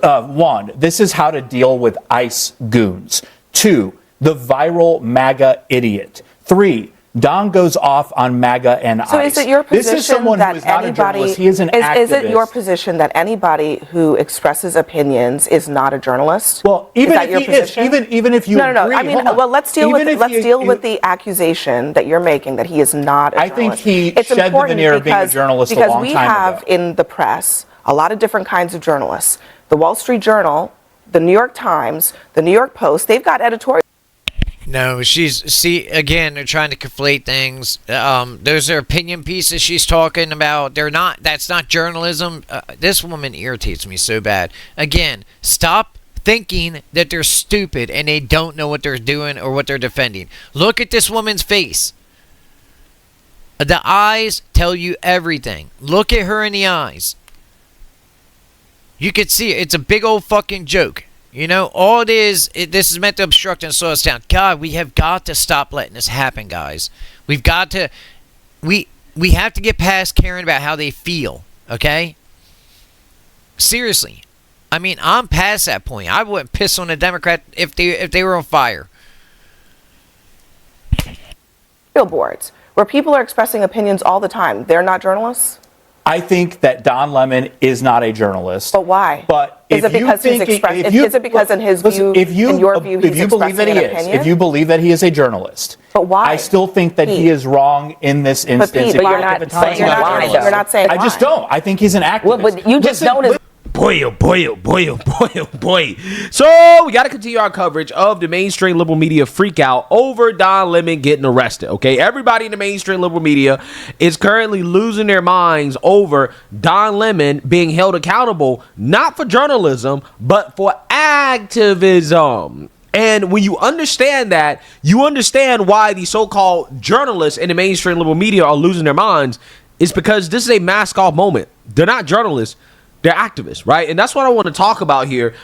One, this is how to deal with ICE goons. 2, the viral MAGA idiot. 3, Don goes off on MAGA and so ICE. Is it your position this is someone that who is not anybody, a journalist. He is an activist. Is it your position that anybody who expresses opinions is not a journalist? Well, even if he is, even if you no. agree, I mean, well, let's deal with the accusation that you're making that he is not a journalist. I think he shed the veneer of being a journalist a long time ago. Because we have in the press a lot of different kinds of journalists. The Wall Street Journal, the New York Times, the New York Post, they've got editorial. No, again, they're trying to conflate things. Those are opinion pieces she's talking about. That's not journalism. This woman irritates me so bad. Again, stop thinking that they're stupid and they don't know what they're doing or what they're defending. Look at this woman's face. The eyes tell you everything. Look at her in the eyes. You could see it. It's a big old fucking joke. You know, all it is, this is meant to obstruct and slow us down. God, we have got to stop letting this happen, guys. We've got to, we have to get past caring about how they feel, okay? Seriously. I mean, I'm past that point. I wouldn't piss on a Democrat if they were on fire. Billboards, where people are expressing opinions all the time. They're not journalists? I think that Don Lemon is not a journalist. But why? But is it because he's is it because in his view, in your view, he's expressing an opinion? If you believe that he is a journalist, but why? I still think that he is wrong in this instance. But you're not saying I just don't. I think he's an activist. Well, but you just don't. Boy, oh boy, oh boy, oh boy, oh boy. So, we got to continue our coverage of the mainstream liberal media freakout over Don Lemon getting arrested, okay? Everybody in the mainstream liberal media is currently losing their minds over Don Lemon being held accountable, not for journalism, but for activism. And when you understand that, you understand why the so-called journalists in the mainstream liberal media are losing their minds. It's because this is a mask-off moment. They're not journalists. They're activists, right? And that's what I want to talk about here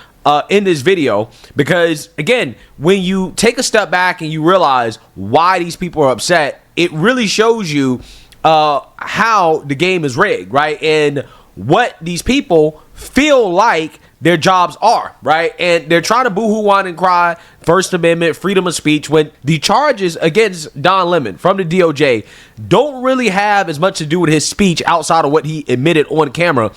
in this video. Because, again, when you take a step back and you realize why these people are upset, it really shows you how the game is rigged, right? And what these people feel like their jobs are, right? And they're trying to boo-hoo, whine, and cry, First Amendment, freedom of speech, when the charges against Don Lemon from the DOJ don't really have as much to do with his speech outside of what he admitted on camera,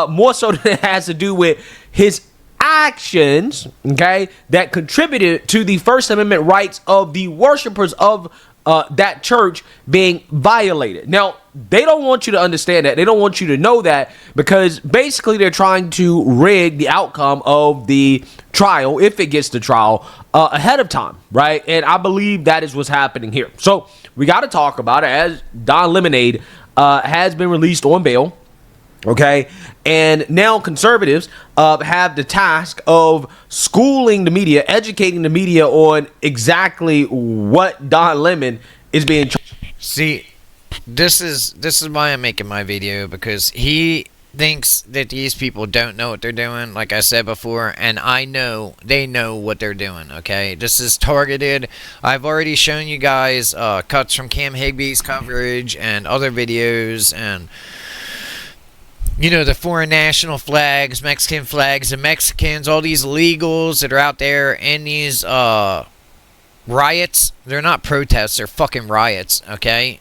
more so than it has to do with his actions, okay, that contributed to the First Amendment rights of the worshipers of that church being violated. Now, they don't want you to understand that. They don't want you to know that, because basically they're trying to rig the outcome of the trial, if it gets to trial, ahead of time, right? And I believe that is what's happening here. So we got to talk about it, as Don Lemonhead has been released on bail. Okay, and now conservatives have the task of schooling the media, educating the media on exactly what Don Lemon is being charged. See, this is why I'm making my video, because he thinks that these people don't know what they're doing, like I said before, and I know they know what they're doing, okay? This is targeted. I've already shown you guys cuts from Cam Higby's coverage and other videos, and you know, the foreign national flags, Mexican flags, the Mexicans, all these illegals that are out there in these riots. They're not protests, they're fucking riots, okay?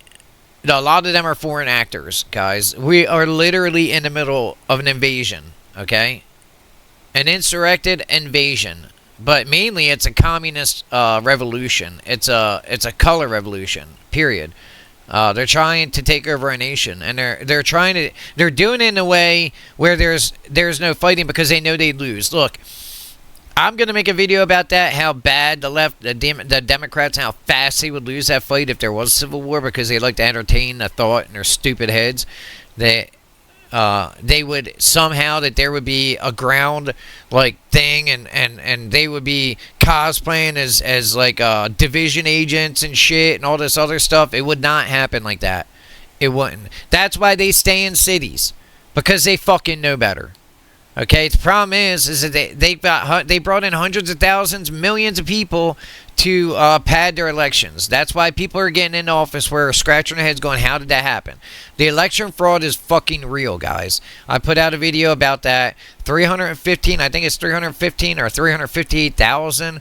A lot of them are foreign actors, guys. We are literally in the middle of an invasion, okay? An insurrected invasion. But mainly it's a communist revolution. It's a color revolution, period. They're trying to take over a nation, and they're doing it in a way where there's no fighting, because they know they'd lose. Look, I'm gonna make a video about that, how bad the Democrats, how fast they would lose that fight if there was a civil war, because they like to entertain the thought in their stupid heads that they would somehow, that there would be a ground like thing, and they would be cosplaying as like division agents and shit and all this other stuff. It would not happen like that. It wouldn't. That's why they stay in cities, because they fucking know better. Okay, the problem is that they brought in hundreds of thousands, millions of people to pad their elections. That's why people are getting in office where scratching their heads going, how did that happen? The election fraud is fucking real, guys. I put out a video about that. 315, I think it's 315 or 358,000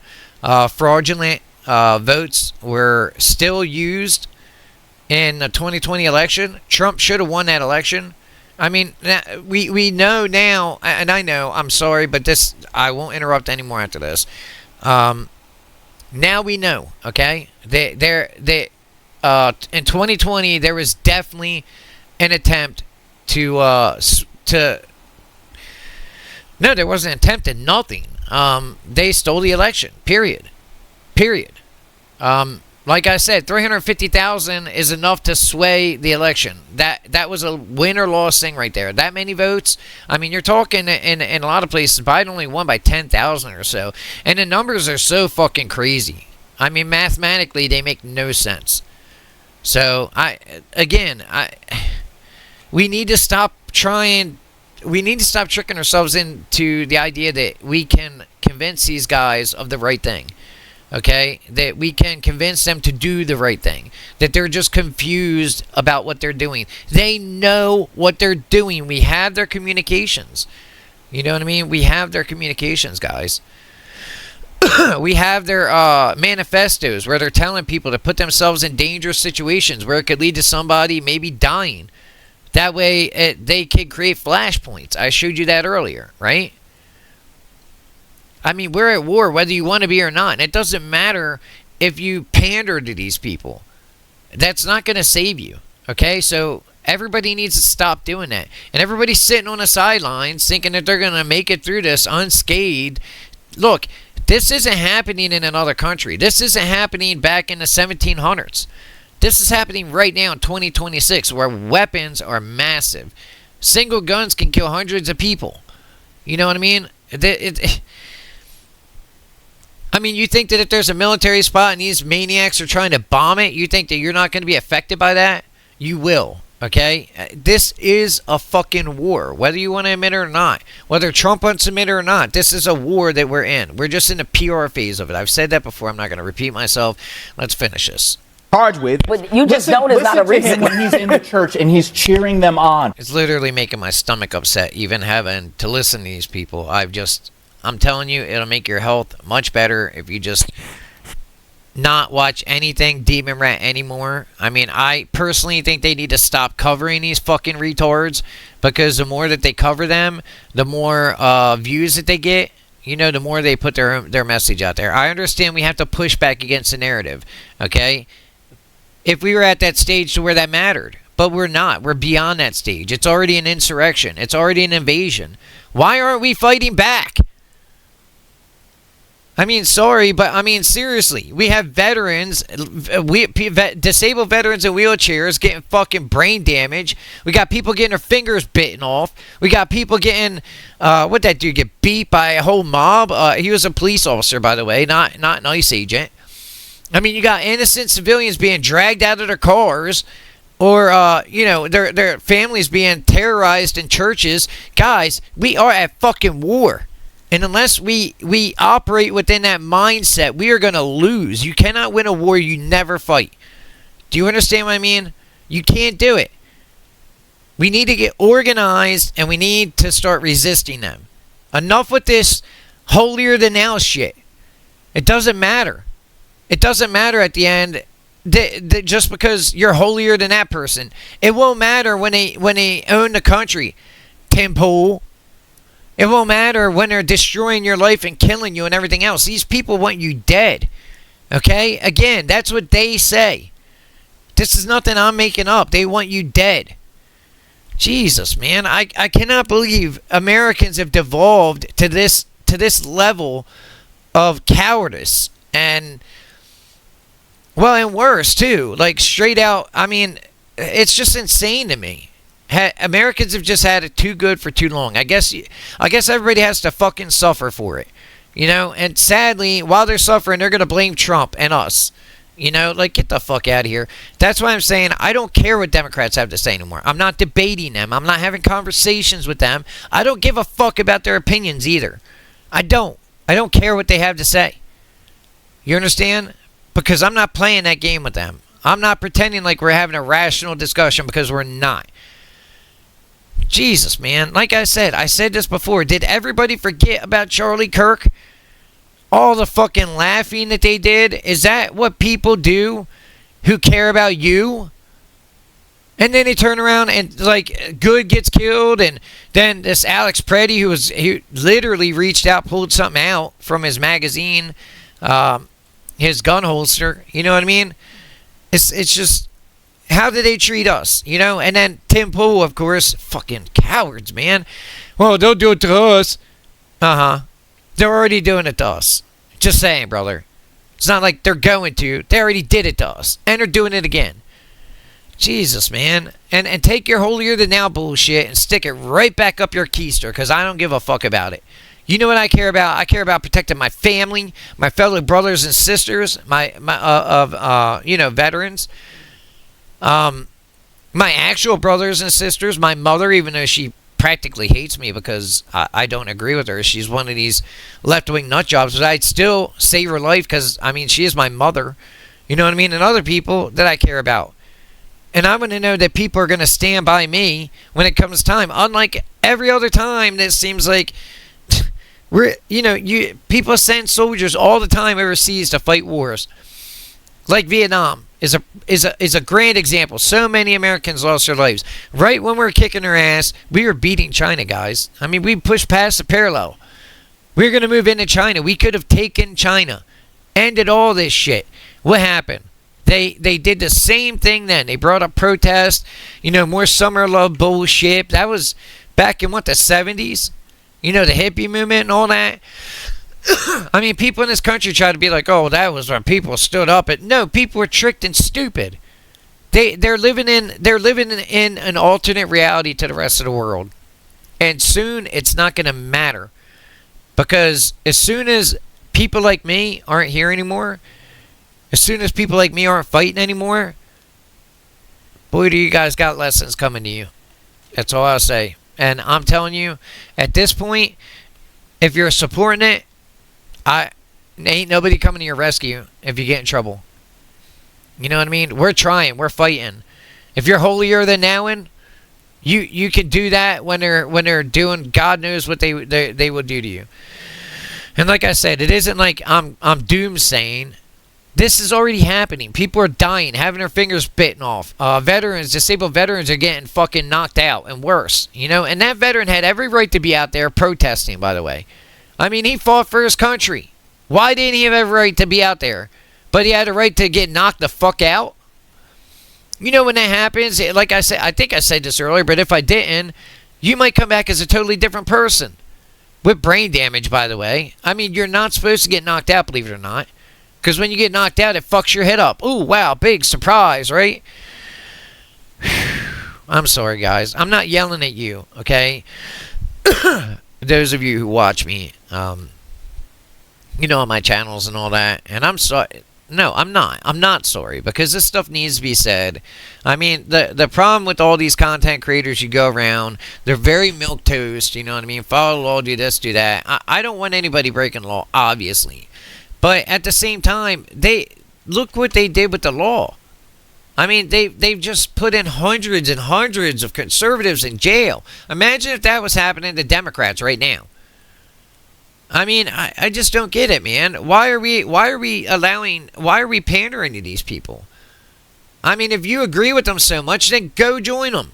fraudulent votes were still used in the 2020 election. Trump should have won that election. I mean, we know now, and I know, I'm sorry, but this, I won't interrupt anymore after this. Now we know, okay? In 2020, there was definitely an attempt to no, there wasn't an attempt at nothing. They stole the election, period. Like I said, 350,000 is enough to sway the election. That was a win or loss thing right there. That many votes. I mean, you're talking in a lot of places, Biden only won by 10,000 or so. And the numbers are so fucking crazy. I mean, mathematically, they make no sense. So, we need to stop tricking ourselves into the idea that we can convince these guys of the right thing. Okay, that we can convince them to do the right thing, that they're just confused about what they're doing. They know what they're doing. We have their communications. You know what I mean? We have their communications, guys. We have their manifestos where they're telling people to put themselves in dangerous situations where it could lead to somebody maybe dying. That way they can create flashpoints. I showed you that earlier, right? I mean, we're at war whether you want to be or not. And it doesn't matter if you pander to these people. That's not going to save you. Okay? So everybody needs to stop doing that. And everybody's sitting on the sidelines thinking that they're going to make it through this unscathed. Look, this isn't happening in another country. This isn't happening back in the 1700s. This is happening right now in 2026 where weapons are massive. Single guns can kill hundreds of people. You know what I mean? I mean, you think that if there's a military spot and these maniacs are trying to bomb it, you think that you're not going to be affected by that? You will, okay? This is a fucking war, whether you want to admit it or not. Whether Trump wants to admit it or not, this is a war that we're in. We're just in the PR phase of it. I've said that before. I'm not going to repeat myself. Let's finish this. Charged with. But you just know it's not a reason when he's in the church and he's cheering them on. It's literally making my stomach upset, even having to listen to these people. I'm telling you, it'll make your health much better if you just not watch anything Demon Rat anymore. I mean, I personally think they need to stop covering these fucking retards, because the more that they cover them, the more views that they get. You know, the more they put their message out there. I understand we have to push back against the narrative, okay? If we were at that stage to where that mattered. But we're not. We're beyond that stage. It's already an insurrection. It's already an invasion. Why aren't we fighting back? I mean, sorry, but I mean, seriously. We have veterans, disabled veterans in wheelchairs getting fucking brain damage. We got people getting their fingers bitten off. We got people getting, what'd that dude get beat by a whole mob? He was a police officer, by the way, not an ICE agent. I mean, you got innocent civilians being dragged out of their cars, or, you know, their families being terrorized in churches. Guys, we are at fucking war. And unless we operate within that mindset, we are going to lose. You cannot win a war you never fight. Do you understand what I mean? You can't do it. We need to get organized, and we need to start resisting them. Enough with this holier-than-thou shit. It doesn't matter. It doesn't matter at the end just because you're holier than that person. It won't matter when they own the country. Tim Pool. It won't matter when they're destroying your life and killing you and everything else. These people want you dead. Okay? Again, that's what they say. This is nothing I'm making up. They want you dead. Jesus, man. I cannot believe Americans have devolved to this level of cowardice. And, well, and worse, too. Like, straight out, I mean, it's just insane to me. Americans have just had it too good for too long. I guess everybody has to fucking suffer for it. You know, and sadly, while they're suffering, they're going to blame Trump and us. You know, like, get the fuck out of here. That's why I'm saying I don't care what Democrats have to say anymore. I'm not debating them. I'm not having conversations with them. I don't give a fuck about their opinions either. I don't care what they have to say. You understand? Because I'm not playing that game with them. I'm not pretending like we're having a rational discussion, because we're not. Jesus, man. Like I said this before. Did everybody forget about Charlie Kirk? All the fucking laughing that they did? Is that what people do who care about you? And then they turn around and, like, Good gets killed, and then this Alex Preddy, who literally reached out, pulled something out from his magazine, his gun holster. You know what I mean? It's just, how do they treat us? You know? And then Tim Pool, of course, fucking cowards, man. Well, don't do it to us. Uh-huh. They're already doing it to us. Just saying, brother. It's not like they're going to. They already did it to us. And they're doing it again. Jesus, man. And take your holier-than-thou bullshit and stick it right back up your keister, because I don't give a fuck about it. You know what I care about? I care about protecting my family, my fellow brothers and sisters, my veterans. My actual brothers and sisters, my mother, even though she practically hates me because I don't agree with her. She's one of these left-wing nut jobs, but I'd still save her life because, I mean, she is my mother. You know what I mean? And other people that I care about. And I want to know that people are going to stand by me when it comes time. Unlike every other time, that seems like people send soldiers all the time overseas to fight wars. Like Vietnam is a grand example. So many Americans lost their lives. Right when we were kicking their ass, we were beating China, guys. I mean, we pushed past the parallel. We were going to move into China. We could have taken China. Ended all this shit. What happened? They did the same thing then. They brought up protests, more summer love bullshit. That was back in, the 70s? The hippie movement and all that. I mean, people in this country try to be like, oh, that was when people stood up. No, people were tricked and stupid. They're living in an alternate reality to the rest of the world. And soon it's not going to matter. Because as soon as people like me aren't here anymore, as soon as people like me aren't fighting anymore, boy, do you guys got lessons coming to you. That's all I'll say. And I'm telling you, at this point, if you're supporting it, ain't nobody coming to your rescue if you get in trouble. You know what I mean? We're trying. We're fighting. If you're holier than nowing, you can do that when they're doing God knows what they will do to you. And like I said, it isn't like I'm doomsaying. This is already happening. People are dying, having their fingers bitten off. Disabled veterans are getting fucking knocked out and worse. And that veteran had every right to be out there protesting, by the way. I mean, he fought for his country. Why didn't he have every right to be out there? But he had a right to get knocked the fuck out? When that happens, like I said, I think I said this earlier, but if I didn't, you might come back as a totally different person. With brain damage, by the way. I mean, you're not supposed to get knocked out, believe it or not. Because when you get knocked out, it fucks your head up. Ooh, wow, big surprise, right? I'm sorry, guys. I'm not yelling at you, okay? Those of you who watch me, on my channels and all that. And I'm sorry. No, I'm not. I'm not sorry. Because this stuff needs to be said. I mean, the problem with all these content creators you go around, they're very milquetoast, you know what I mean? Follow the law, do this, do that. I don't want anybody breaking law, obviously. But at the same time, look what they did with the law. I mean, they've just put in hundreds and hundreds of conservatives in jail. Imagine if that was happening to Democrats right now. I mean, I just don't get it, man. Why are we pandering to these people? I mean, if you agree with them so much, then go join them.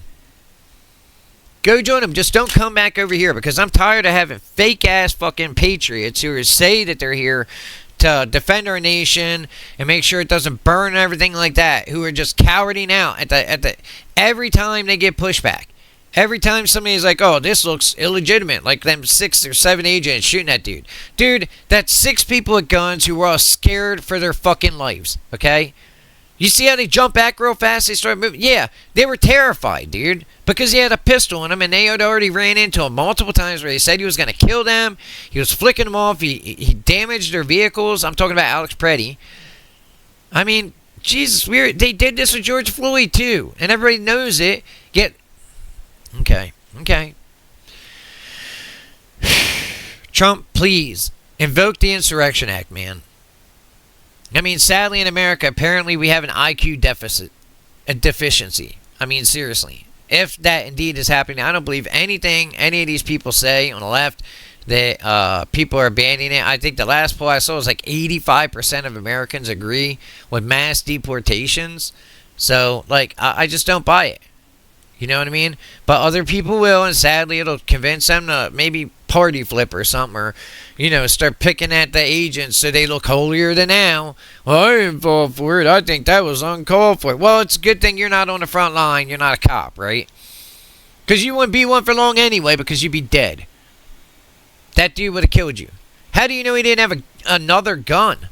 Go join them. Just don't come back over here, because I'm tired of having fake-ass fucking patriots who say that they're here to defend our nation and make sure it doesn't burn and everything like that, who are just cowarding out every time they get pushback. Every time somebody's like, oh, this looks illegitimate, like them 6 or 7 agents shooting that dude. Dude, that's 6 people with guns who were all scared for their fucking lives, okay? You see how they jump back real fast? They start moving? Yeah, they were terrified, dude, because he had a pistol on him, and they had already ran into him multiple times where he said he was going to kill them. He was flicking them off. He damaged their vehicles. I'm talking about Alex Preddy. I mean, Jesus, they did this with George Floyd, too, and everybody knows it. Okay. Trump, please, invoke the Insurrection Act, man. I mean, sadly in America, apparently we have an IQ deficit, a deficiency. I mean, seriously. If that indeed is happening, I don't believe anything any of these people say on the left that people are banning it. I think the last poll I saw was like 85% of Americans agree with mass deportations. So, like, I just don't buy it. You know what I mean? But other people will, and sadly it'll convince them to maybe party flip or something, or, you know, start picking at the agents so they look holier than thou. Well, I didn't fall for it. I think that was uncalled for. Well, it's a good thing you're not on the front line. You're not a cop, right? Because you wouldn't be one for long anyway, because you'd be dead. That dude would have killed you. How do you know he didn't have another gun?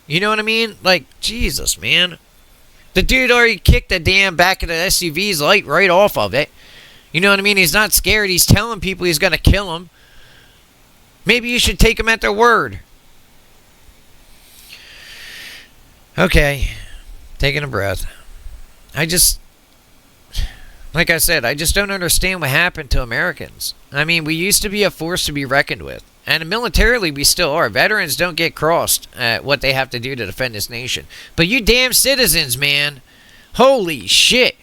You know what I mean? Like, Jesus, man. The dude already kicked the damn back of the SUV's light right off of it. You know what I mean? He's not scared. He's telling people he's going to kill them. Maybe you should take them at their word. Okay. Taking a breath. Like I said, I just don't understand what happened to Americans. I mean, we used to be a force to be reckoned with. And militarily, we still are. Veterans don't get crossed at what they have to do to defend this nation. But you damn citizens, man. Holy shit.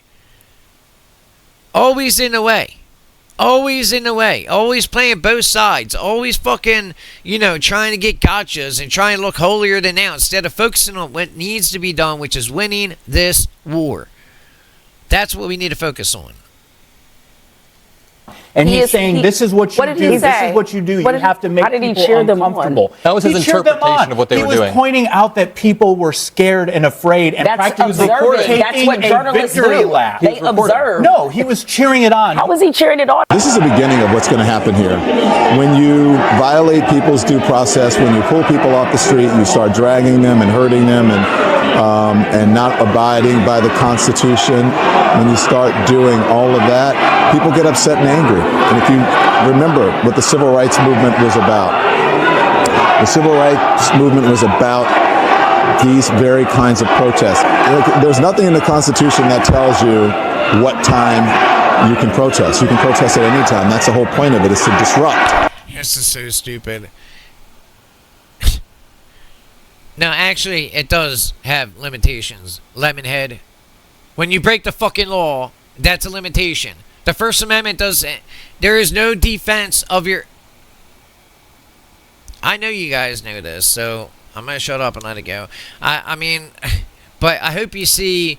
Always in the way. Always in the way. Always playing both sides. Always fucking, you know, trying to get gotchas and trying to look holier than thou instead of focusing on what needs to be done, which is winning this war. That's what we need to focus on. And he's saying, this is what you do. This is what you do. You have to make people uncomfortable. That was his interpretation of what they were doing. He was pointing out that people were scared and afraid and practically taking a victory lap. They observe. No, he was cheering it on. How was he cheering it on? This is the beginning of what's going to happen here. When you violate people's due process, when you pull people off the street, you start dragging them and hurting them and not abiding by the Constitution, when you start doing all of that, people get upset and angry. And if you remember what the Civil Rights Movement was about, the Civil Rights Movement was about these very kinds of protests. There's nothing in the Constitution that tells you what time you can protest. You can protest at any time. That's the whole point of it, is to disrupt. This is so stupid. No, actually, it does have limitations. Lemonhead. When you break the fucking law, that's a limitation. The First Amendment does... There is no defense of your... I know you guys know this, so I'm going to shut up and let it go. I mean, but I hope you see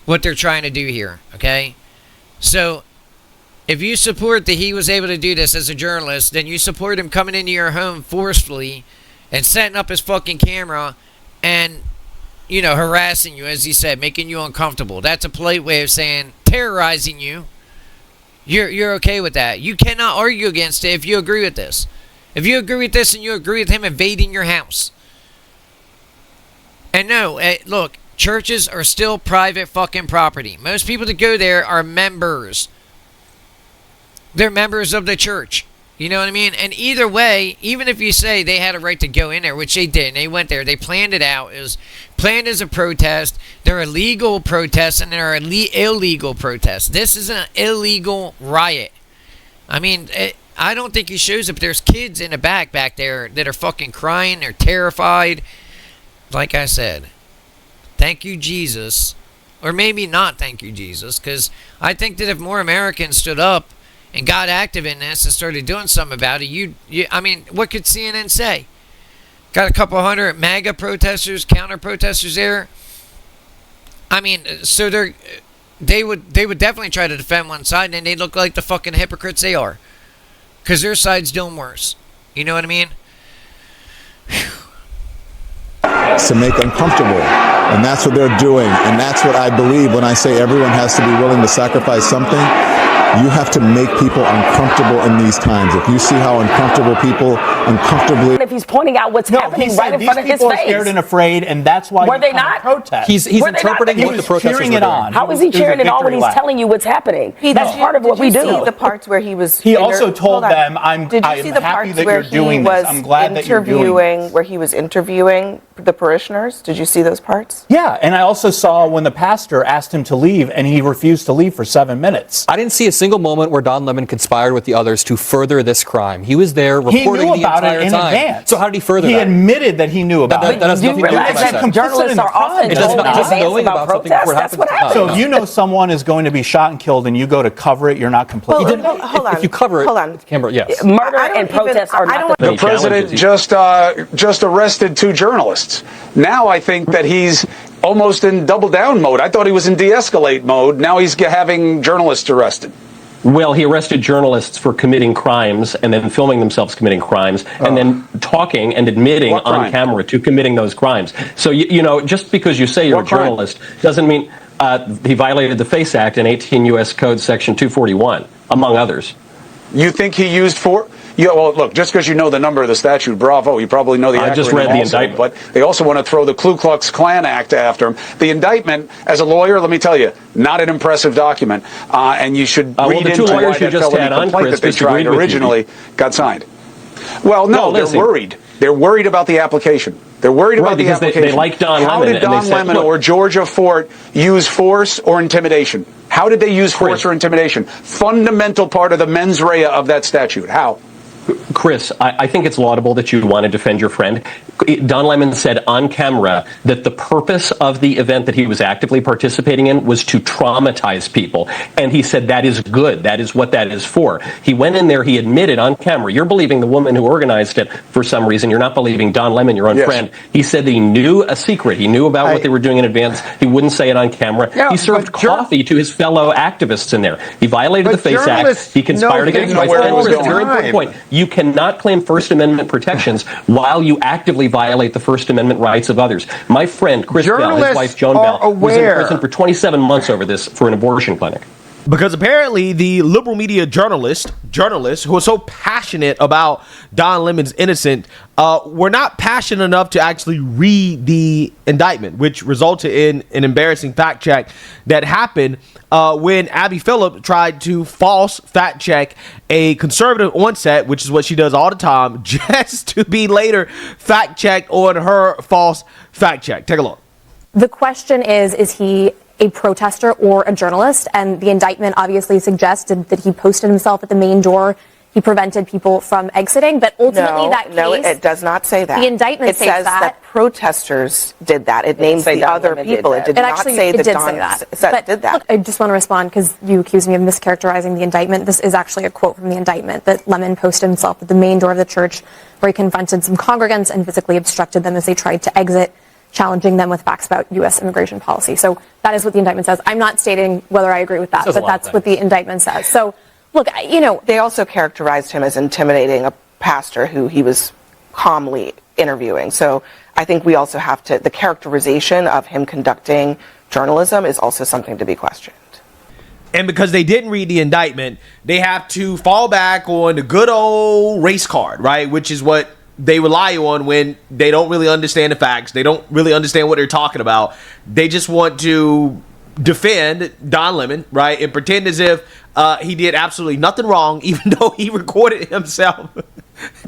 what they're trying to do here, okay? So, if you support that he was able to do this as a journalist, then you support him coming into your home forcefully and setting up his fucking camera and, you know, harassing you, as he said, making you uncomfortable. That's a polite way of saying terrorizing you. You're okay with that. You cannot argue against it if you agree with this. If you agree with this and you agree with him invading your house. And no, look, churches are still private fucking property. Most people that go there are members. They're members of the church. You know what I mean? And either way, even if you say they had a right to go in there, which they did, and they went there, they planned it out. It was planned as a protest. There are legal protests and there are illegal protests. This is an illegal riot. I mean, I don't think he shows up. There's kids in the back there that are fucking crying. They're terrified. Like I said, thank you, Jesus. Or maybe not thank you, Jesus, because I think that if more Americans stood up and got active in this and started doing something about it, I mean, what could CNN say? Got a couple hundred MAGA protesters, counter protesters there. I mean, so they would definitely try to defend one side, and they look like the fucking hypocrites they are, because their side's doing worse. You know what I mean? To make uncomfortable, and that's what they're doing, and that's what I believe when I say everyone has to be willing to sacrifice something. You have to make people uncomfortable in these times. If you see how uncomfortable people uncomfortably... If he's pointing out what's happening right in front of his face. These people are scared and afraid, and that's why were they not? Protest. He's interpreting what the protesters were doing. How is he cheering it on when he's telling you what's happening? That's part of what we do. Did you see the parts where he was... He also told them, I'm happy that you're doing this. I'm glad that you're doing this. Where he was interviewing the parishioners? Did you see those parts? Yeah, and I also saw when the pastor asked him to leave and he refused to leave for 7 minutes. I didn't see a single moment where Don Lemon conspired with the others to further this crime. He was there reporting the entire time. Advance. So how did he further He that? admitted that he knew about it. That has nothing to do with what I said. Journalists are often told in advance about protests. That's what happens. So if you know someone is going to be shot and killed and you go to cover it, you're not complicit. Well, hold on. If you cover it, hold on. Canberra, yes. Murder and protests are not the president just arrested 2 journalists. Now I think that he's almost in double down mode. I thought he was in de-escalate mode. Now he's having journalists arrested. Well, he arrested journalists for committing crimes and then filming themselves committing crimes and then talking and admitting on camera to committing those crimes. So, you know, just because you say you're a journalist doesn't mean he violated the FACE Act in 18 U.S. Code Section 241, among others. You think he used force? Yeah, well, look, just because you know the number of the statute, bravo, you probably know the acronym. I just read the indictment. But they also want to throw the Ku Klux Klan Act after him. The indictment, as a lawyer, let me tell you, not an impressive document. And you should read into why that felony complaint that they tried originally got signed. Well, no, they're worried. They're worried about the application. They're worried about the application. They like Don Lemon. How did Don Lemon or Georgia Fort use force or intimidation? How did they use force or intimidation? Fundamental part of the mens rea of that statute. How? Chris, I think it's laudable that you want to defend your friend. Don Lemon said on camera that the purpose of the event that he was actively participating in was to traumatize people. And he said that is good. That is what that is for. He went in there, he admitted on camera, you're believing the woman who organized it for some reason. You're not believing Don Lemon, your own friend. He said that he knew a secret. He knew about what they were doing in advance. He wouldn't say it on camera. He served coffee to his fellow activists in there. He violated the FACE Act. He conspired against rights. It's a very important point. You cannot claim First Amendment protections while you actively violate the First Amendment rights of others. My friend, Chris Bell, his wife Joan Bell, was in prison for 27 months over this for an abortion clinic. Because apparently the liberal media journalists who are so passionate about Don Lemon's innocent were not passionate enough to actually read the indictment, which resulted in an embarrassing fact check that happened when Abby Phillip tried to false fact check a conservative on set, which is what she does all the time, just to be later fact checked on her false fact check. Take a look. The question is he a protester or a journalist? And the indictment obviously suggested that he posted himself at the main door. He prevented people from exiting, but ultimately No, it does not say that. The indictment says that protesters did that. It names the other people. It did not say that Don did that. Look, I just want to respond because you accused me of mischaracterizing the indictment. This is actually a quote from the indictment that Lemon posted himself at the main door of the church where he confronted some congregants and physically obstructed them as they tried to exit, challenging them with facts about U.S. immigration policy. So that is what the indictment says. I'm not stating whether I agree with that, but that's what the indictment says. So, look, they also characterized him as intimidating a pastor who he was calmly interviewing. So I think we also have to, the characterization of him conducting journalism is also something to be questioned. And because they didn't read the indictment, they have to fall back on the good old race card, right? Which is what they rely on when they don't really understand the facts. They don't really understand what they're talking about. They just want to defend Don Lemon, right? And pretend as if he did absolutely nothing wrong, even though he recorded himself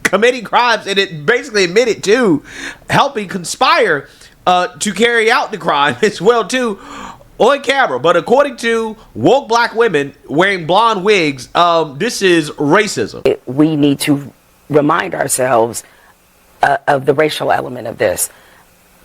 committing crimes and it basically admitted to helping conspire to carry out the crime as well too on camera. But according to woke black women wearing blonde wigs, this is racism. We need to remind ourselves of the racial element of this.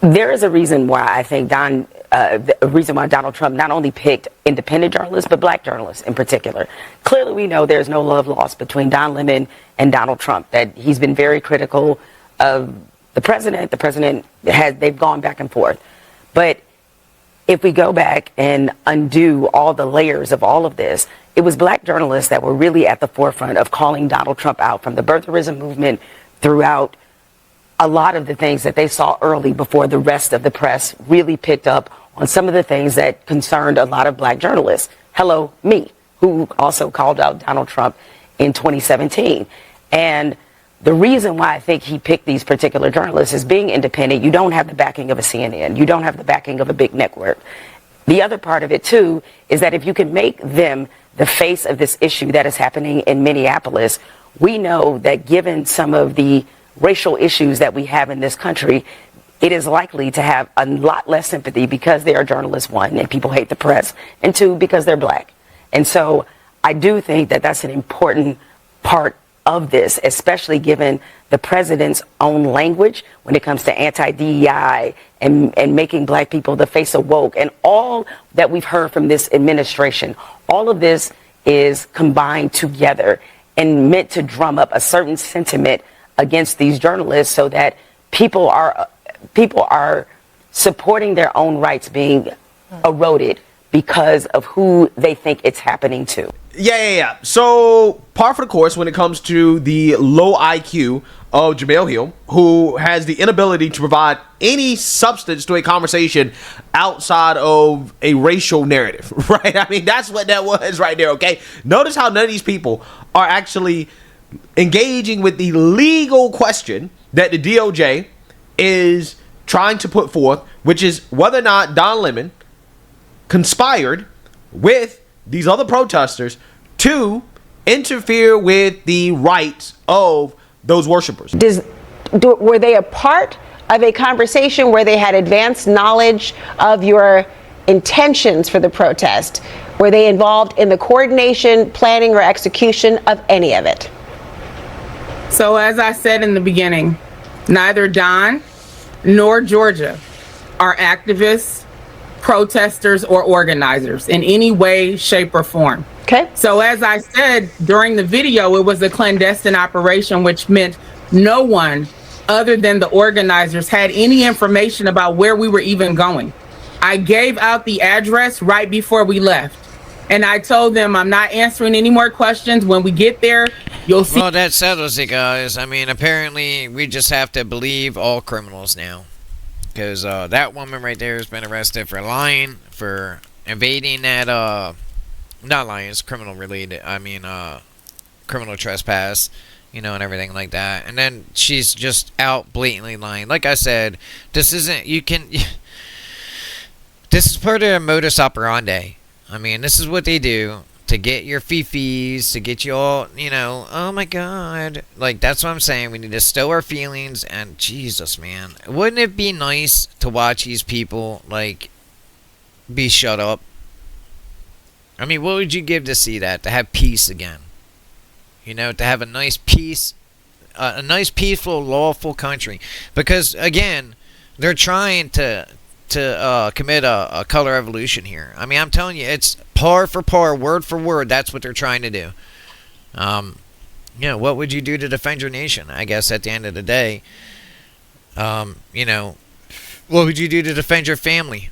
There is a reason why I think a reason why Donald Trump not only picked independent journalists, but black journalists in particular. Clearly, we know there's no love lost between Don Lemon and Donald Trump, that he's been very critical of the president. The president they've gone back and forth. But if we go back and undo all the layers of all of this, it was black journalists that were really at the forefront of calling Donald Trump out, from the birtherism movement throughout a lot of the things that they saw early before the rest of the press really picked up on some of the things that concerned a lot of black journalists. Hello, me, who also called out Donald Trump in 2017. And the reason why I think he picked these particular journalists is being independent. You don't have the backing of a CNN. You don't have the backing of a big network. The other part of it, too, is that if you can make them the face of this issue that is happening in Minneapolis, we know that given some of the racial issues that we have in this country, it is likely to have a lot less sympathy because they are journalists, one, and people hate the press, and two, because they're black. And so I do think that that's an important part of this, especially given the president's own language when it comes to anti-DEI and making black people the face of woke, and all that we've heard from this administration. All of this is combined together and meant to drum up a certain sentiment against these journalists so that people are supporting their own rights being eroded because of who they think it's happening to. Yeah. So, par for the course when it comes to the low IQ of Jemele Hill, who has the inability to provide any substance to a conversation outside of a racial narrative, right? I mean, that's what that was right there, okay? Notice how none of these people are actually engaging with the legal question that the DOJ is trying to put forth, which is whether or not Don Lemon conspired with these other protesters to interfere with the rights of those worshipers. Were they a part of a conversation where they had advanced knowledge of your intentions for the protest? Were they involved in the coordination, planning, or execution of any of it? So as I said in the beginning, neither Don nor Georgia are activists, protesters, or organizers in any way, shape, or form. Okay. So as I said during the video, it was a clandestine operation, which meant no one other than the organizers had any information about where we were even going. I gave out the address right before we left, and I told them I'm not answering any more questions. When we get there, you'll see. Well, that settles it, guys. I mean, apparently we just have to believe all criminals now. Because that woman right there has been arrested for lying, for invading that, not lying, it's criminal related, I mean, criminal trespass, you know, and everything like that. And then she's just out blatantly lying. Like I said, this isn't, this is part of their modus operandi. I mean, this is what they do to get your fifis, to get you all, you know, oh my god. Like, that's what I'm saying. We need to stow our feelings, and Jesus, man. Wouldn't it be nice to watch these people, like, be shut up? I mean, what would you give to see that? To have peace again. You know, to have a nice peace, a nice, peaceful, lawful country. Because, again, they're trying to commit a color revolution here. I mean, I'm telling you, it's par for par, word for word. That's what they're trying to do. You know, what would you do to defend your nation? I guess at the end of the day, you know, what would you do to defend your family?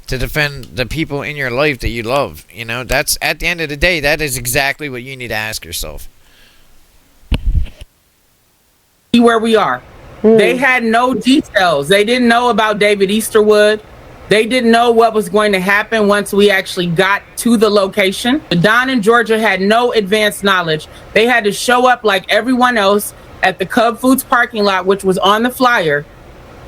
To defend the people in your life that you love? You know, that's, at the end of the day, that is exactly what you need to ask yourself. Where we are. They had no details. They didn't know about David Easterwood. They didn't know what was going to happen once we actually got to the location. Don and Georgia had no advanced knowledge. They had to show up like everyone else at the Cub Foods parking lot, which was on the flyer,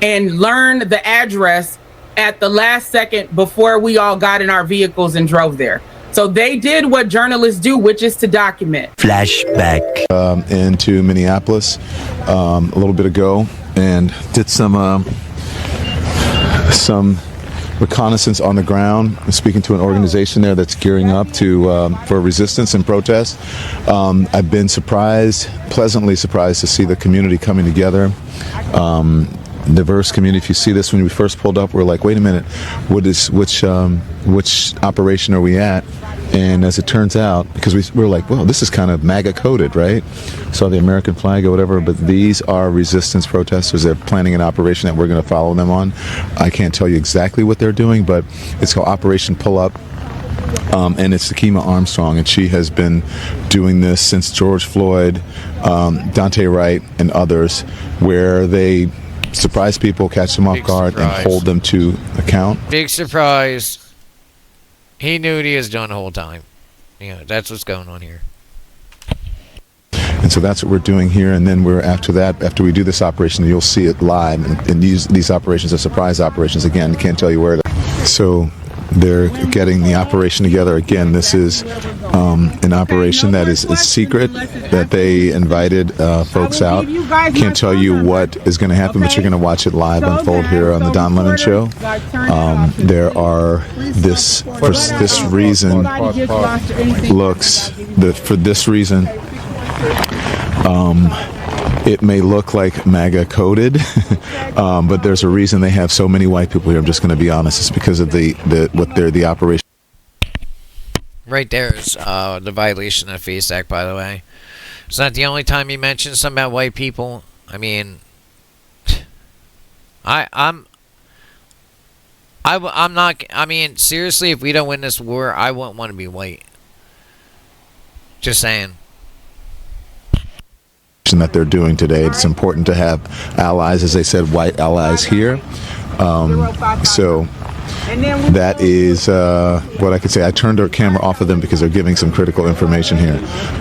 and learn the address at the last second before we all got in our vehicles and drove there. So they did what journalists do, which is to document. Flashback. Into Minneapolis a little bit ago, and did some reconnaissance on the ground. I'm speaking to an organization there that's gearing up for resistance and protest. I've been pleasantly surprised to see the community coming together. Diverse community. If you see this, when we first pulled up, we're like, wait a minute, which operation are we at? And as it turns out, because we were like, well, this is kind of MAGA coded, right? Saw the American flag or whatever, but these are resistance protesters. They're planning an operation that we're going to follow them on. I can't tell you exactly what they're doing, but it's called Operation Pull Up. And it's Takima Armstrong, and she has been doing this since George Floyd, Dante Wright, and others, where they surprise people, catch them off guard, and hold them to account. Big surprise. He knew what he was doing the whole time. You know, that's what's going on here. And so that's what we're doing here, and then after we do this operation, you'll see it live. And these operations are surprise operations. Again, can't tell you where. So they're getting the operation together. Again, this is an operation that is secret, that they invited folks out. Can't tell you what is going to happen, but you're going to watch it live unfold here on the Don Lemon Show. There are for this reason it may look like MAGA coded, but there's a reason they have so many white people here. I'm just going to be honest. It's because of the operation. Right there is the violation of the FACE Act, by the way. It's not the only time he mentions something about white people. I mean, I'm not. I mean, seriously, if we don't win this war, I wouldn't want to be white. Just saying. That they're doing today. It's important to have allies, as they said, white allies here. So that is what I could say. I turned our camera off of them because they're giving some critical information here.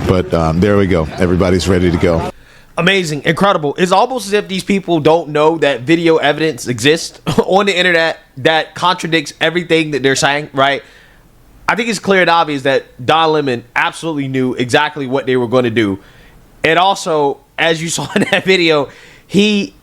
But there we go. Everybody's ready to go. Amazing, incredible. It's almost as if these people don't know that video evidence exists on the internet that contradicts everything that they're saying, right? I think it's clear and obvious that Don Lemon absolutely knew exactly what they were going to do. And also, as you saw in that video, he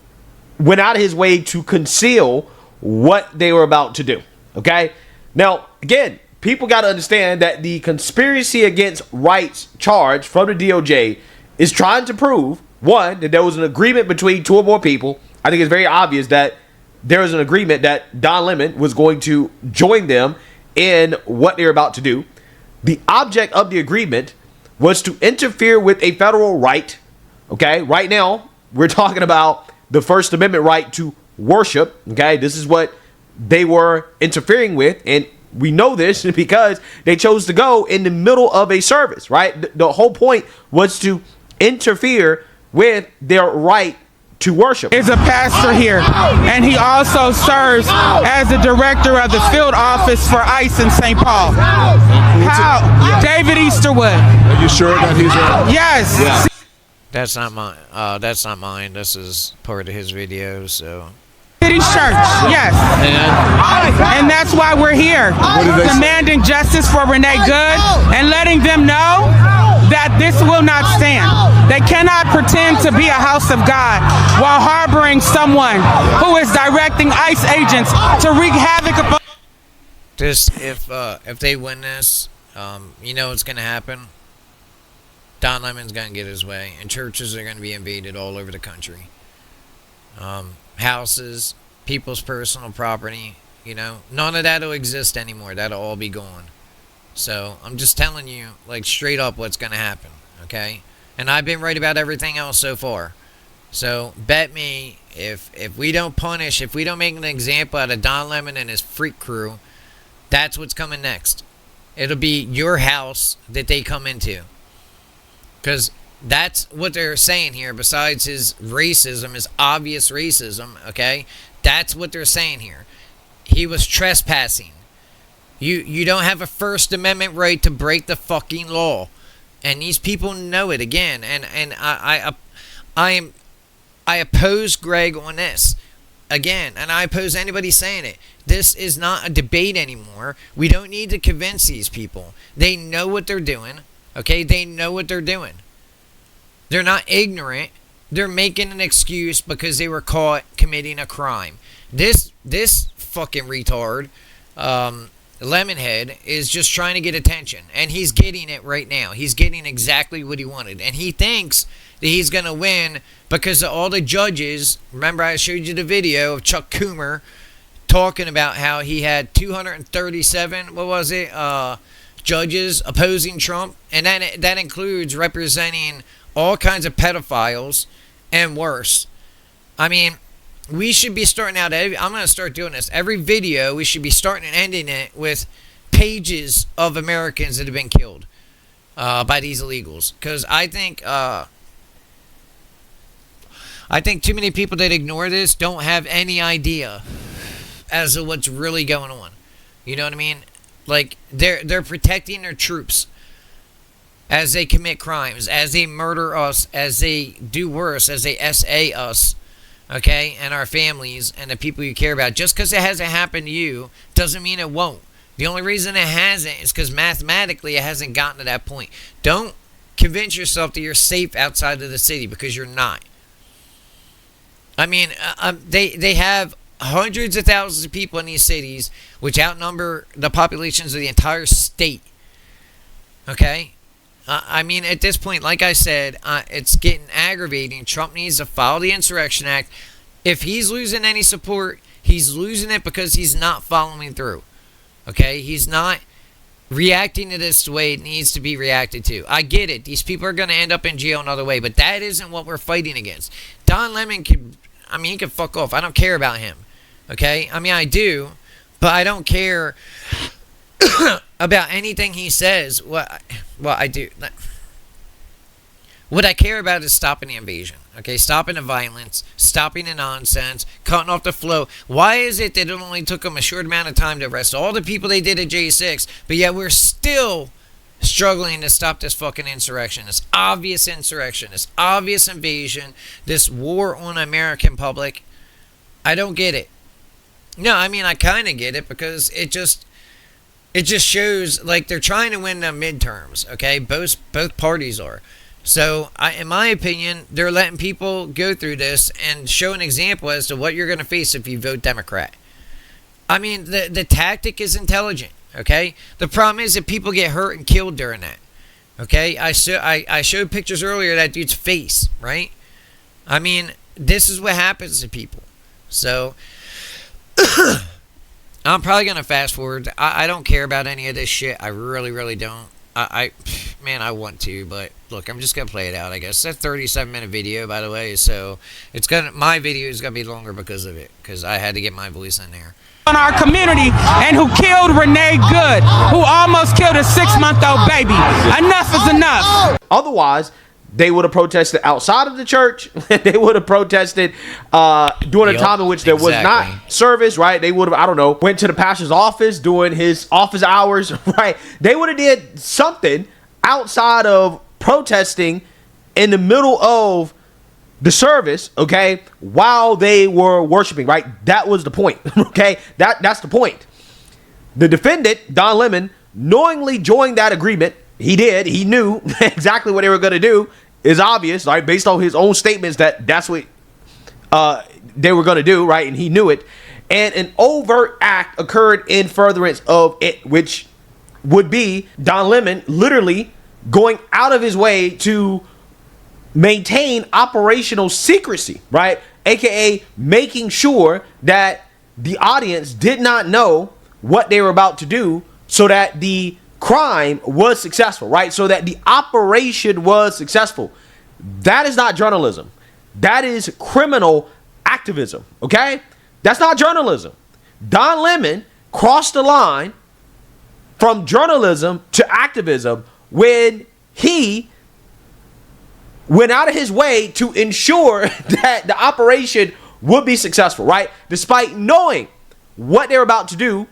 went out of his way to conceal what they were about to do. Okay? Now, again, people got to understand that the conspiracy against rights charge from the DOJ is trying to prove, one, that there was an agreement between two or more people. I think it's very obvious that there was an agreement that Don Lemon was going to join them in what they're about to do. The object of the agreement was to interfere with a federal right. Okay, right now we're talking about the First Amendment right to worship. Okay, this is what they were interfering with, and we know this because they chose to go in the middle of a service, right? The whole point was to interfere with their right to worship. Is a pastor here, and he also serves as the director of the field office for ICE in St. Paul. How? David Easterwood. Are you sure that he's a... Yes. Yeah. That's not mine. That's not mine. This is part of his video, so. City's church, yes. And that's why we're here, demanding justice for Renee Good and letting them know that this will not stand. They cannot pretend to be a house of God while harboring someone who is directing ICE agents to wreak havoc upon. Just if they win this, you know what's gonna happen. Don Lemon's gonna get his way, and churches are gonna be invaded all over the country. Houses, people's personal property, you know, none of that will exist anymore. That'll all be gone. So I'm just telling you, like, straight up what's going to happen, okay? And I've been right about everything else so far. So bet me, if we don't punish, if we don't make an example out of Don Lemon and his freak crew, that's what's coming next. It'll be your house that they come into. Because that's what they're saying here, besides his racism, his obvious racism, okay? That's what they're saying here. He was trespassing. You don't have a First Amendment right to break the fucking law. And these people know it again. And I oppose Greg on this. Again, and I oppose anybody saying it. This is not a debate anymore. We don't need to convince these people. They know what they're doing, okay? They know what they're doing. They're not ignorant. They're making an excuse because they were caught committing a crime. This fucking retard, Lemonhead, is just trying to get attention. And he's getting it right now. He's getting exactly what he wanted. And he thinks that he's going to win because of all the judges. Remember I showed you the video of Chuck Coomer talking about how he had 237, judges opposing Trump. And that includes representing all kinds of pedophiles and worse. I mean, we should be starting out, I'm going to start doing this. Every video, we should be starting and ending it with pages of Americans that have been killed by these illegals. Because I think too many people that ignore this don't have any idea as to what's really going on. You know what I mean? Like, they're protecting their troops as they commit crimes, as they murder us, as they do worse, as they SA us, okay, and our families and the people you care about. Just because it hasn't happened to you doesn't mean it won't. The only reason it hasn't is because mathematically it hasn't gotten to that point. Don't convince yourself that you're safe outside of the city, because you're not. I mean, they have hundreds of thousands of people in these cities, which outnumber the populations of the entire state. Okay? I mean, at this point, like I said, it's getting aggravating. Trump needs to file the Insurrection Act. If he's losing any support, he's losing it because he's not following through. Okay? He's not reacting to this the way it needs to be reacted to. I get it. These people are going to end up in jail another way, but that isn't what we're fighting against. Don Lemon he can fuck off. I don't care about him. Okay? I mean, I do, but I don't care about anything he says. Well, I do. What I care about is stopping the invasion. Okay? Stopping the violence, stopping the nonsense, cutting off the flow. Why is it that it only took them a short amount of time to arrest all the people they did at J6, but yet we're still struggling to stop this fucking insurrection, this obvious insurrection, this obvious invasion, this war on the American public? I don't get it. No, I mean, I kind of get it, because it just shows like they're trying to win the midterms. Okay, both parties are. So, in my opinion, they're letting people go through this and show an example as to what you're going to face if you vote Democrat. I mean, the tactic is intelligent. Okay, the problem is that people get hurt and killed during that. Okay, I showed pictures earlier of that dude's face, right? I mean, this is what happens to people. So, I'm probably going to fast forward. I don't care about any of this shit. I really, really don't. Man, I want to, but look, I'm just going to play it out, I guess. It's a 37-minute video, by the way, so my video is going to be longer because of it, because I had to get my voice in there. On our community, and who killed Renee Good, who almost killed a 6-month-old baby. Enough is enough. Otherwise, they would have protested outside of the church. They would have protested during a time in which there was not service, right? They would have, I don't know, went to the pastor's office during his office hours, right? They would have did something outside of protesting in the middle of the service, okay, while they were worshiping, right? That was the point, okay? That's the point. The defendant, Don Lemon, knowingly joined that agreement. He did. He knew exactly what they were going to do. It's obvious, right? Based on his own statements that's what they were going to do, right? And he knew it. And an overt act occurred in furtherance of it, which would be Don Lemon literally going out of his way to maintain operational secrecy, right? AKA making sure that the audience did not know what they were about to do, so that the crime was successful, right? So that the operation was successful. That is not journalism. That is criminal activism, okay? That's not journalism. Don Lemon crossed the line from journalism to activism when he went out of his way to ensure that the operation would be successful, right? Despite knowing what they're about to do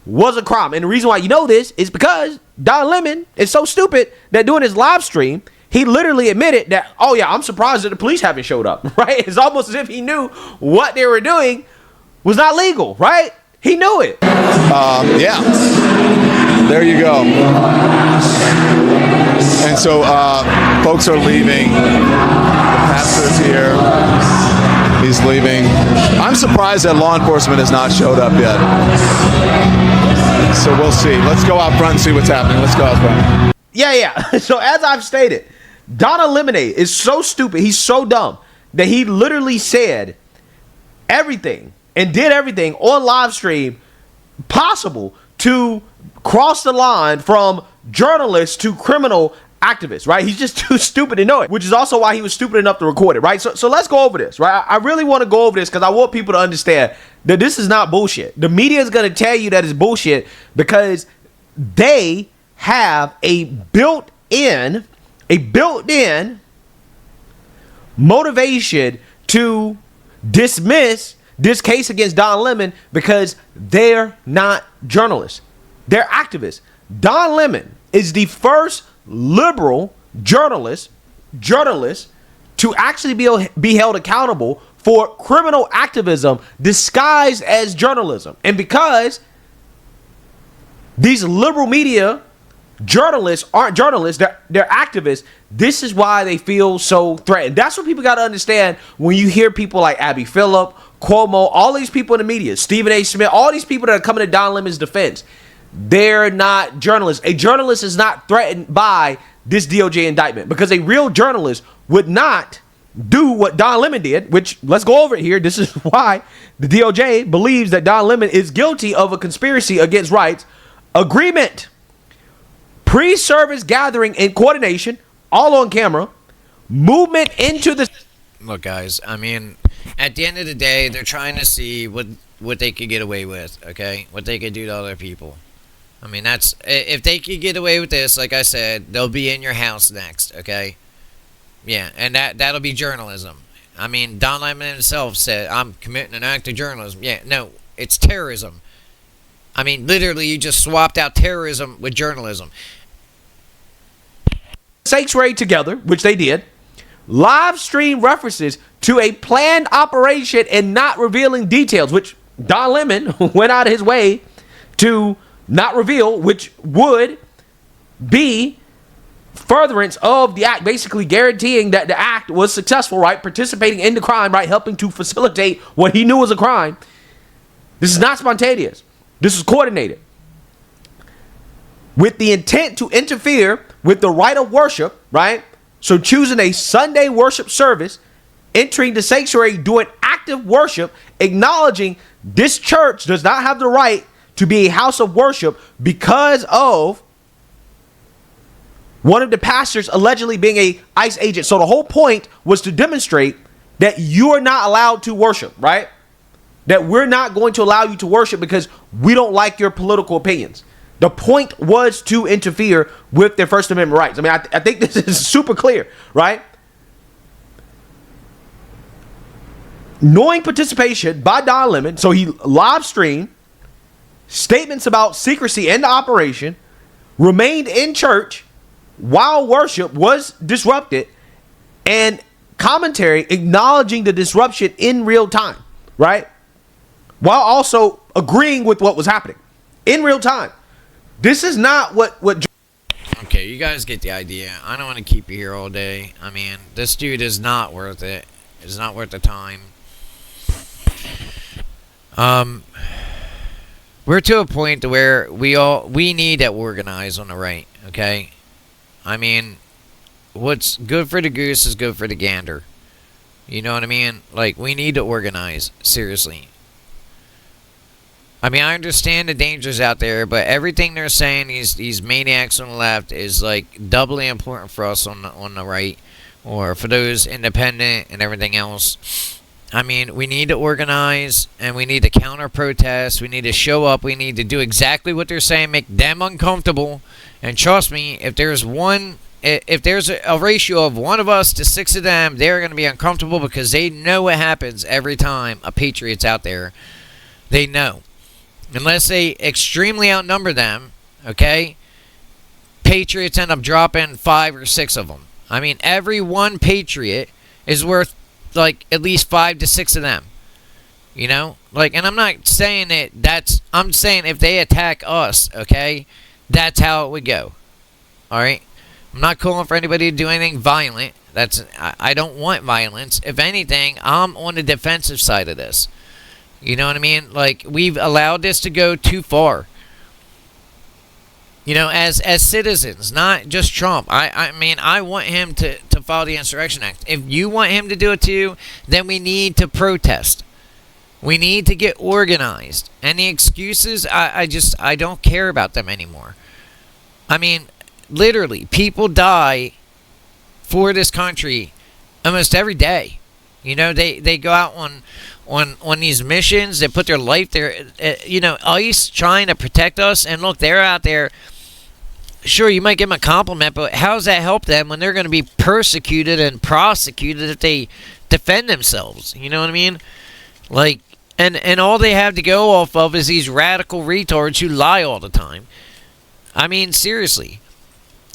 was a crime. And the reason why you know this is because Don Lemon is so stupid that during his live stream, he literally admitted that, oh yeah, I'm surprised that the police haven't showed up, right? It's almost as if he knew what they were doing was not legal, right? He knew it. Yeah. There you go. And so folks are leaving. The pastor's here. He's leaving. I'm surprised that law enforcement has not showed up yet. So we'll see. Let's go out front and see what's happening. Let's go out front. Yeah. So as I've stated, Don Lemonhead is so stupid. He's so dumb that he literally said everything and did everything on live stream possible to cross the line from journalist to criminal activist, right? He's just too stupid to know it, which is also why he was stupid enough to record it, right? So let's go over this, right? I really want to go over this because I want people to understand that this is not bullshit. The media is going to tell you that it's bullshit because they have a built-in motivation to dismiss this case against Don Lemon because they're not journalists. They're activists. Don Lemon is the first liberal journalist to actually be held accountable for criminal activism disguised as journalism. And because These liberal media journalists aren't journalists, they're activists. This is why they feel so threatened. That's what people got to understand when you hear people like Abby Phillip, Cuomo, all these people in the media, Stephen A. Smith, all these people that are coming to Don Lemon's defense. They're not journalists. A journalist is not threatened by this DOJ indictment, because a real journalist would not do what Don Lemon did, which, let's go over it here. This is why the DOJ believes that Don Lemon is guilty of a conspiracy against rights agreement. Pre-service gathering and coordination, all on camera, movement into the... Look, guys, I mean, at the end of the day, they're trying to see what they could get away with, okay? What they could do to other people. I mean, that's... If they could get away with this, like I said, they'll be in your house next, okay? Yeah, and that'll be journalism. I mean, Don Lemon himself said, I'm committing an act of journalism. Yeah, no, it's terrorism. I mean, literally, you just swapped out terrorism with journalism. Sanctuary together, which they did, live stream references to a planned operation and not revealing details, which Don Lemon went out of his way to not reveal, which would be furtherance of the act, basically guaranteeing that the act was successful, right? Participating in the crime, right? Helping to facilitate what he knew was a crime. This is not spontaneous. This is coordinated with the intent to interfere with the right of worship, right? So choosing a Sunday worship service, entering the sanctuary, doing active worship, acknowledging this church does not have the right to be a house of worship because of one of the pastors allegedly being a ICE agent. So the whole point was to demonstrate that you are not allowed to worship, right? That we're not going to allow you to worship because we don't like your political opinions. The point was to interfere with their First Amendment rights. I mean, I think this is super clear, right? Knowing participation by Don Lemon, so he live streamed statements about secrecy in the operation, remained in church while worship was disrupted, and commentary acknowledging the disruption in real time, right? While also agreeing with what was happening in real time. This is not what... Okay, you guys get the idea. I don't want to keep you here all day. I mean, this dude is not worth it. It's not worth the time. We're to a point where we need to organize on the right, okay? I mean, what's good for the goose is good for the gander. You know what I mean? Like, we need to organize, seriously. I mean, I understand the dangers out there, but everything they're saying, these maniacs on the left, is like doubly important for us on the right, or for those independent and everything else. I mean, we need to organize, and we need to counter-protest. We need to show up. We need to do exactly what they're saying, make them uncomfortable. And trust me, if there's a ratio of 1 of us to 6 of them, they're going to be uncomfortable because they know what happens every time a patriot's out there. They know. Unless they extremely outnumber them, okay, patriots end up dropping 5 or 6 of them. I mean, every one patriot is worth, like, at least 5 to 6 of them. You know? Like, and I'm not saying I'm saying if they attack us, okay, that's how it would go. Alright? I'm not calling for anybody to do anything violent. I don't want violence. If anything, I'm on the defensive side of this. You know what I mean? Like, we've allowed this to go too far. You know, as citizens, not just Trump. I mean, I want him to file the Insurrection Act. If you want him to do it too, then we need to protest. We need to get organized. And the excuses, I don't care about them anymore. I mean, literally, people die for this country almost every day. You know, they go out on these missions. They put their life there. You know, ICE trying to protect us. And look, they're out there. Sure, you might give them a compliment, but how does that help them when they're going to be persecuted and prosecuted if they defend themselves? You know what I mean? Like, and all they have to go off of is these radical retards who lie all the time. I mean, seriously.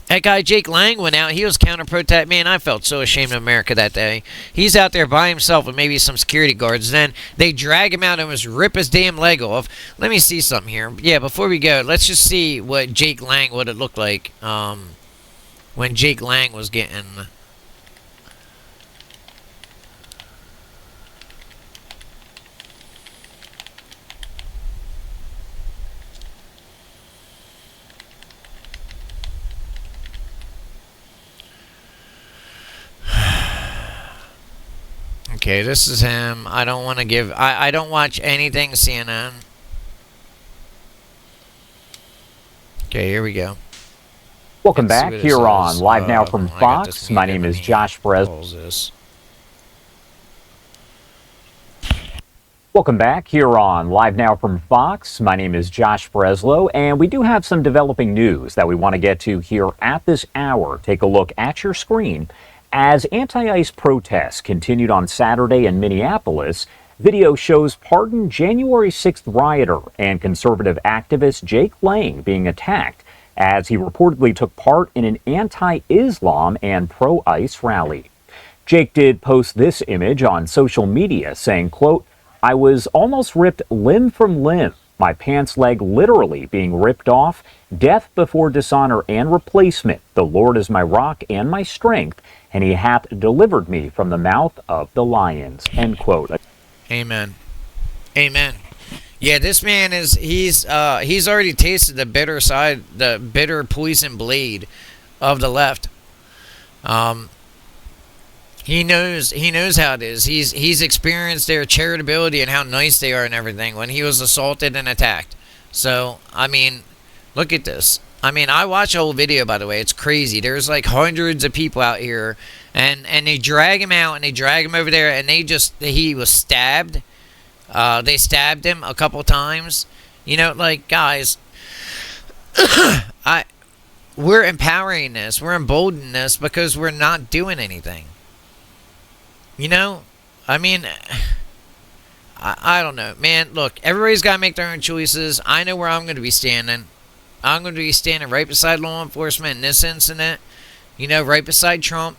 That guy Jake Lang went out. He was counter-protest. Man, I felt so ashamed of America that day. He's out there by himself with maybe some security guards. Then they drag him out and just rip his damn leg off. Let me see something here. Yeah, before we go, let's just see what Jake Lang, what it looked like when Jake Lang was getting... Okay, this is him. I don't want to give... I don't watch anything CNN. Okay, here we go. Welcome back here on Live Now from Fox. My name is Josh Breslow. Welcome back here on Live Now from Fox. My name is Josh Breslow, and we do have some developing news that we want to get to here at this hour. Take a look at your screen. As anti-ICE protests continued on Saturday in Minneapolis, video shows pardoned January 6th rioter and conservative activist Jake Lang being attacked as he reportedly took part in an anti-Islam and pro-ICE rally. Jake did post this image on social media saying, quote, "I was almost ripped limb from limb, my pants leg literally being ripped off, death before dishonor and replacement. The Lord is my rock and my strength, and he hath delivered me from the mouth of the lions." End quote. Amen. Amen. Yeah, this man he's already tasted the bitter side, the bitter poison blade of the left. He knows how it is. He's experienced their charitability and how nice they are and everything when he was assaulted and attacked. So, I mean, look at this. I mean, I watched the whole video, by the way. It's crazy. There's like hundreds of people out here, and they drag him out, and they drag him over there, and he was stabbed. They stabbed him a couple times. You know, like, guys, we're empowering this. We're emboldening this because we're not doing anything. You know? I mean, I don't know. Man, look, everybody's got to make their own choices. I know where I'm going to be standing. I'm going to be standing right beside law enforcement in this incident. You know, right beside Trump.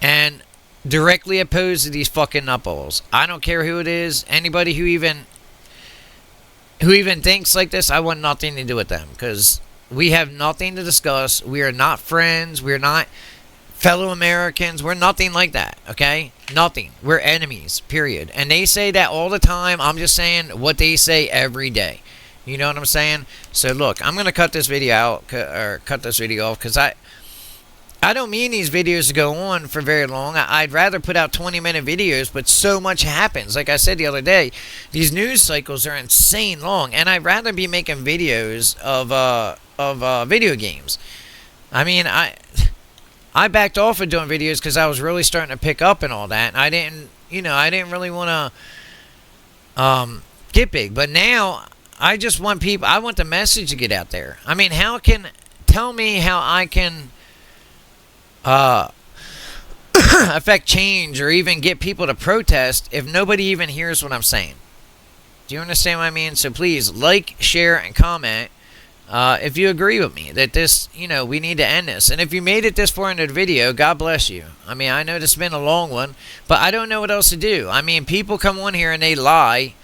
And directly opposed to these fucking nutballs. I don't care who it is. Anybody who even thinks like this, I want nothing to do with them. Because we have nothing to discuss. We are not friends. We are not fellow Americans. We're nothing like that, okay? Nothing. We're enemies, period. And they say that all the time. I'm just saying what they say every day. You know what I'm saying? So look, I'm going to cut this video out, or cut this video off, because I don't mean these videos to go on for very long. I'd rather put out 20-minute videos, but so much happens. Like I said the other day, these news cycles are insane long, and I'd rather be making videos of video games. I mean, I backed off of doing videos because I was really starting to pick up and all that, and I didn't really want to get big. But now I just want people. I want the message to get out there. I mean, tell me how I can affect change or even get people to protest if nobody even hears what I'm saying. Do you understand what I mean? So please like, share, and comment if you agree with me that this, we need to end this. And if you made it this far into the video, God bless you. I mean, I know this has been a long one, but I don't know what else to do. I mean, people come on here and they lie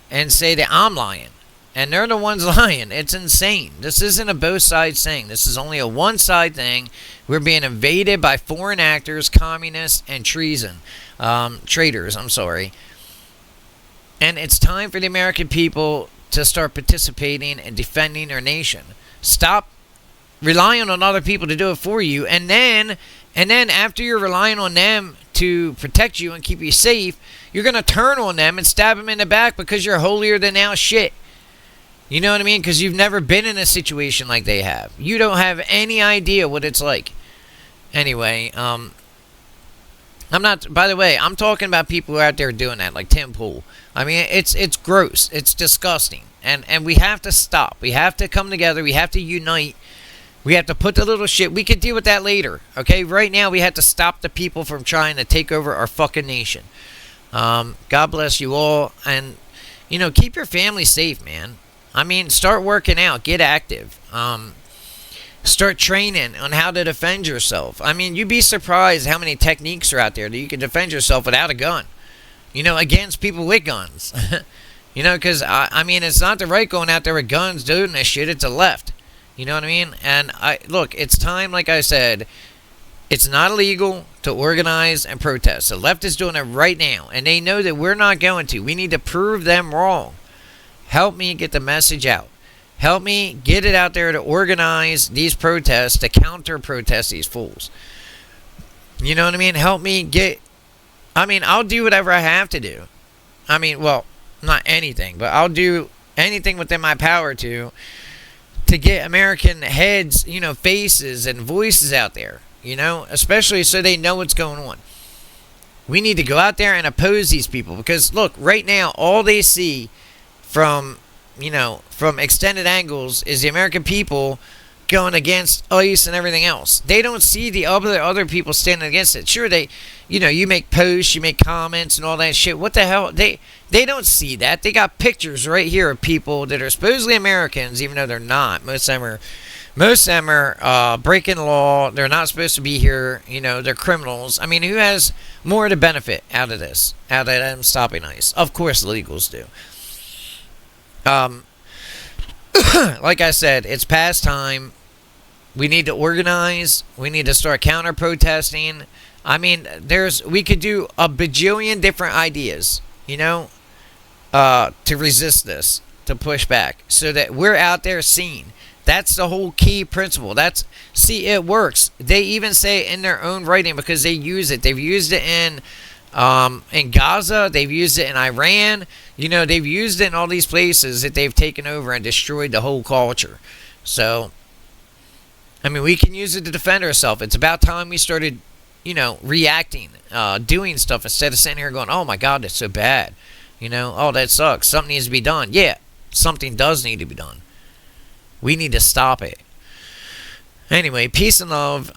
and say that I'm lying. And they're the ones lying. It's insane. This isn't a both sides thing. This is only a one-side thing. We're being invaded by foreign actors, communists, and traitors. I'm sorry. And it's time for the American people to start participating and defending their nation. Stop relying on other people to do it for you. And then after you're relying on them to protect you and keep you safe, you're going to turn on them and stab them in the back because you're holier than thou shit. You know what I mean? Because you've never been in a situation like they have. You don't have any idea what it's like. Anyway, I'm not, by the way, I'm talking about people who are out there doing that, like Tim Pool. I mean, it's gross. It's disgusting. And we have to stop. We have to come together. We have to unite. We have to put the little shit. We can deal with that later. Okay? Right now, we have to stop the people from trying to take over our fucking nation. God bless you all. And, keep your family safe, man. I mean, start working out. Get active. Start training on how to defend yourself. I mean, you'd be surprised how many techniques are out there that you can defend yourself without a gun. You know, against people with guns. You know, because, I mean, it's not the right going out there with guns doing this shit. It's the left. You know what I mean? And, look, it's time, like I said, it's not illegal to organize and protest. The left is doing it right now, and they know that we're not going to. We need to prove them wrong. Help me get the message out. Help me get it out there to organize these protests, to counter-protest these fools. You know what I mean? Help me get... I mean, I'll do whatever I have to do. I mean, well, not anything, but I'll do anything within my power to get American heads, you know, faces and voices out there, you know, especially so they know what's going on. We need to go out there and oppose these people because, look, right now, all they see from... you know, from extended angles is the American people going against ICE and everything else. They don't see the other people standing against it. Sure, they, you know, you make posts, you make comments and all that shit. What the hell? They don't see that. They got pictures right here of people that are supposedly Americans, even though they're not. Most of them are breaking the law. They're not supposed to be here. You know, they're criminals. I mean, who has more to benefit out of this? Out of them stopping ICE? Of course, the illegals do. Like I said, it's past time. We need to organize. We need to start counter-protesting. I mean, we could do a bajillion different ideas, you know, to resist this, to push back, so that we're out there seen. That's the whole key principle. See, it works. They even say it in their own writing because they use it. They've used it in Gaza, they've used it in Iran, you know, they've used it in all these places that they've taken over and destroyed the whole culture. So, I mean, we can use it to defend ourselves. It's about time we started, you know, reacting, doing stuff instead of sitting here going, oh my God, that's so bad. You know, oh, that sucks. Something needs to be done. Yeah, something does need to be done. We need to stop it. Anyway, peace and love.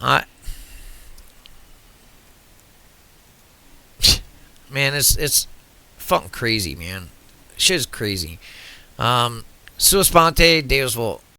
Man, it's fucking crazy, man. Shit's crazy. SPonte, Deus Vult.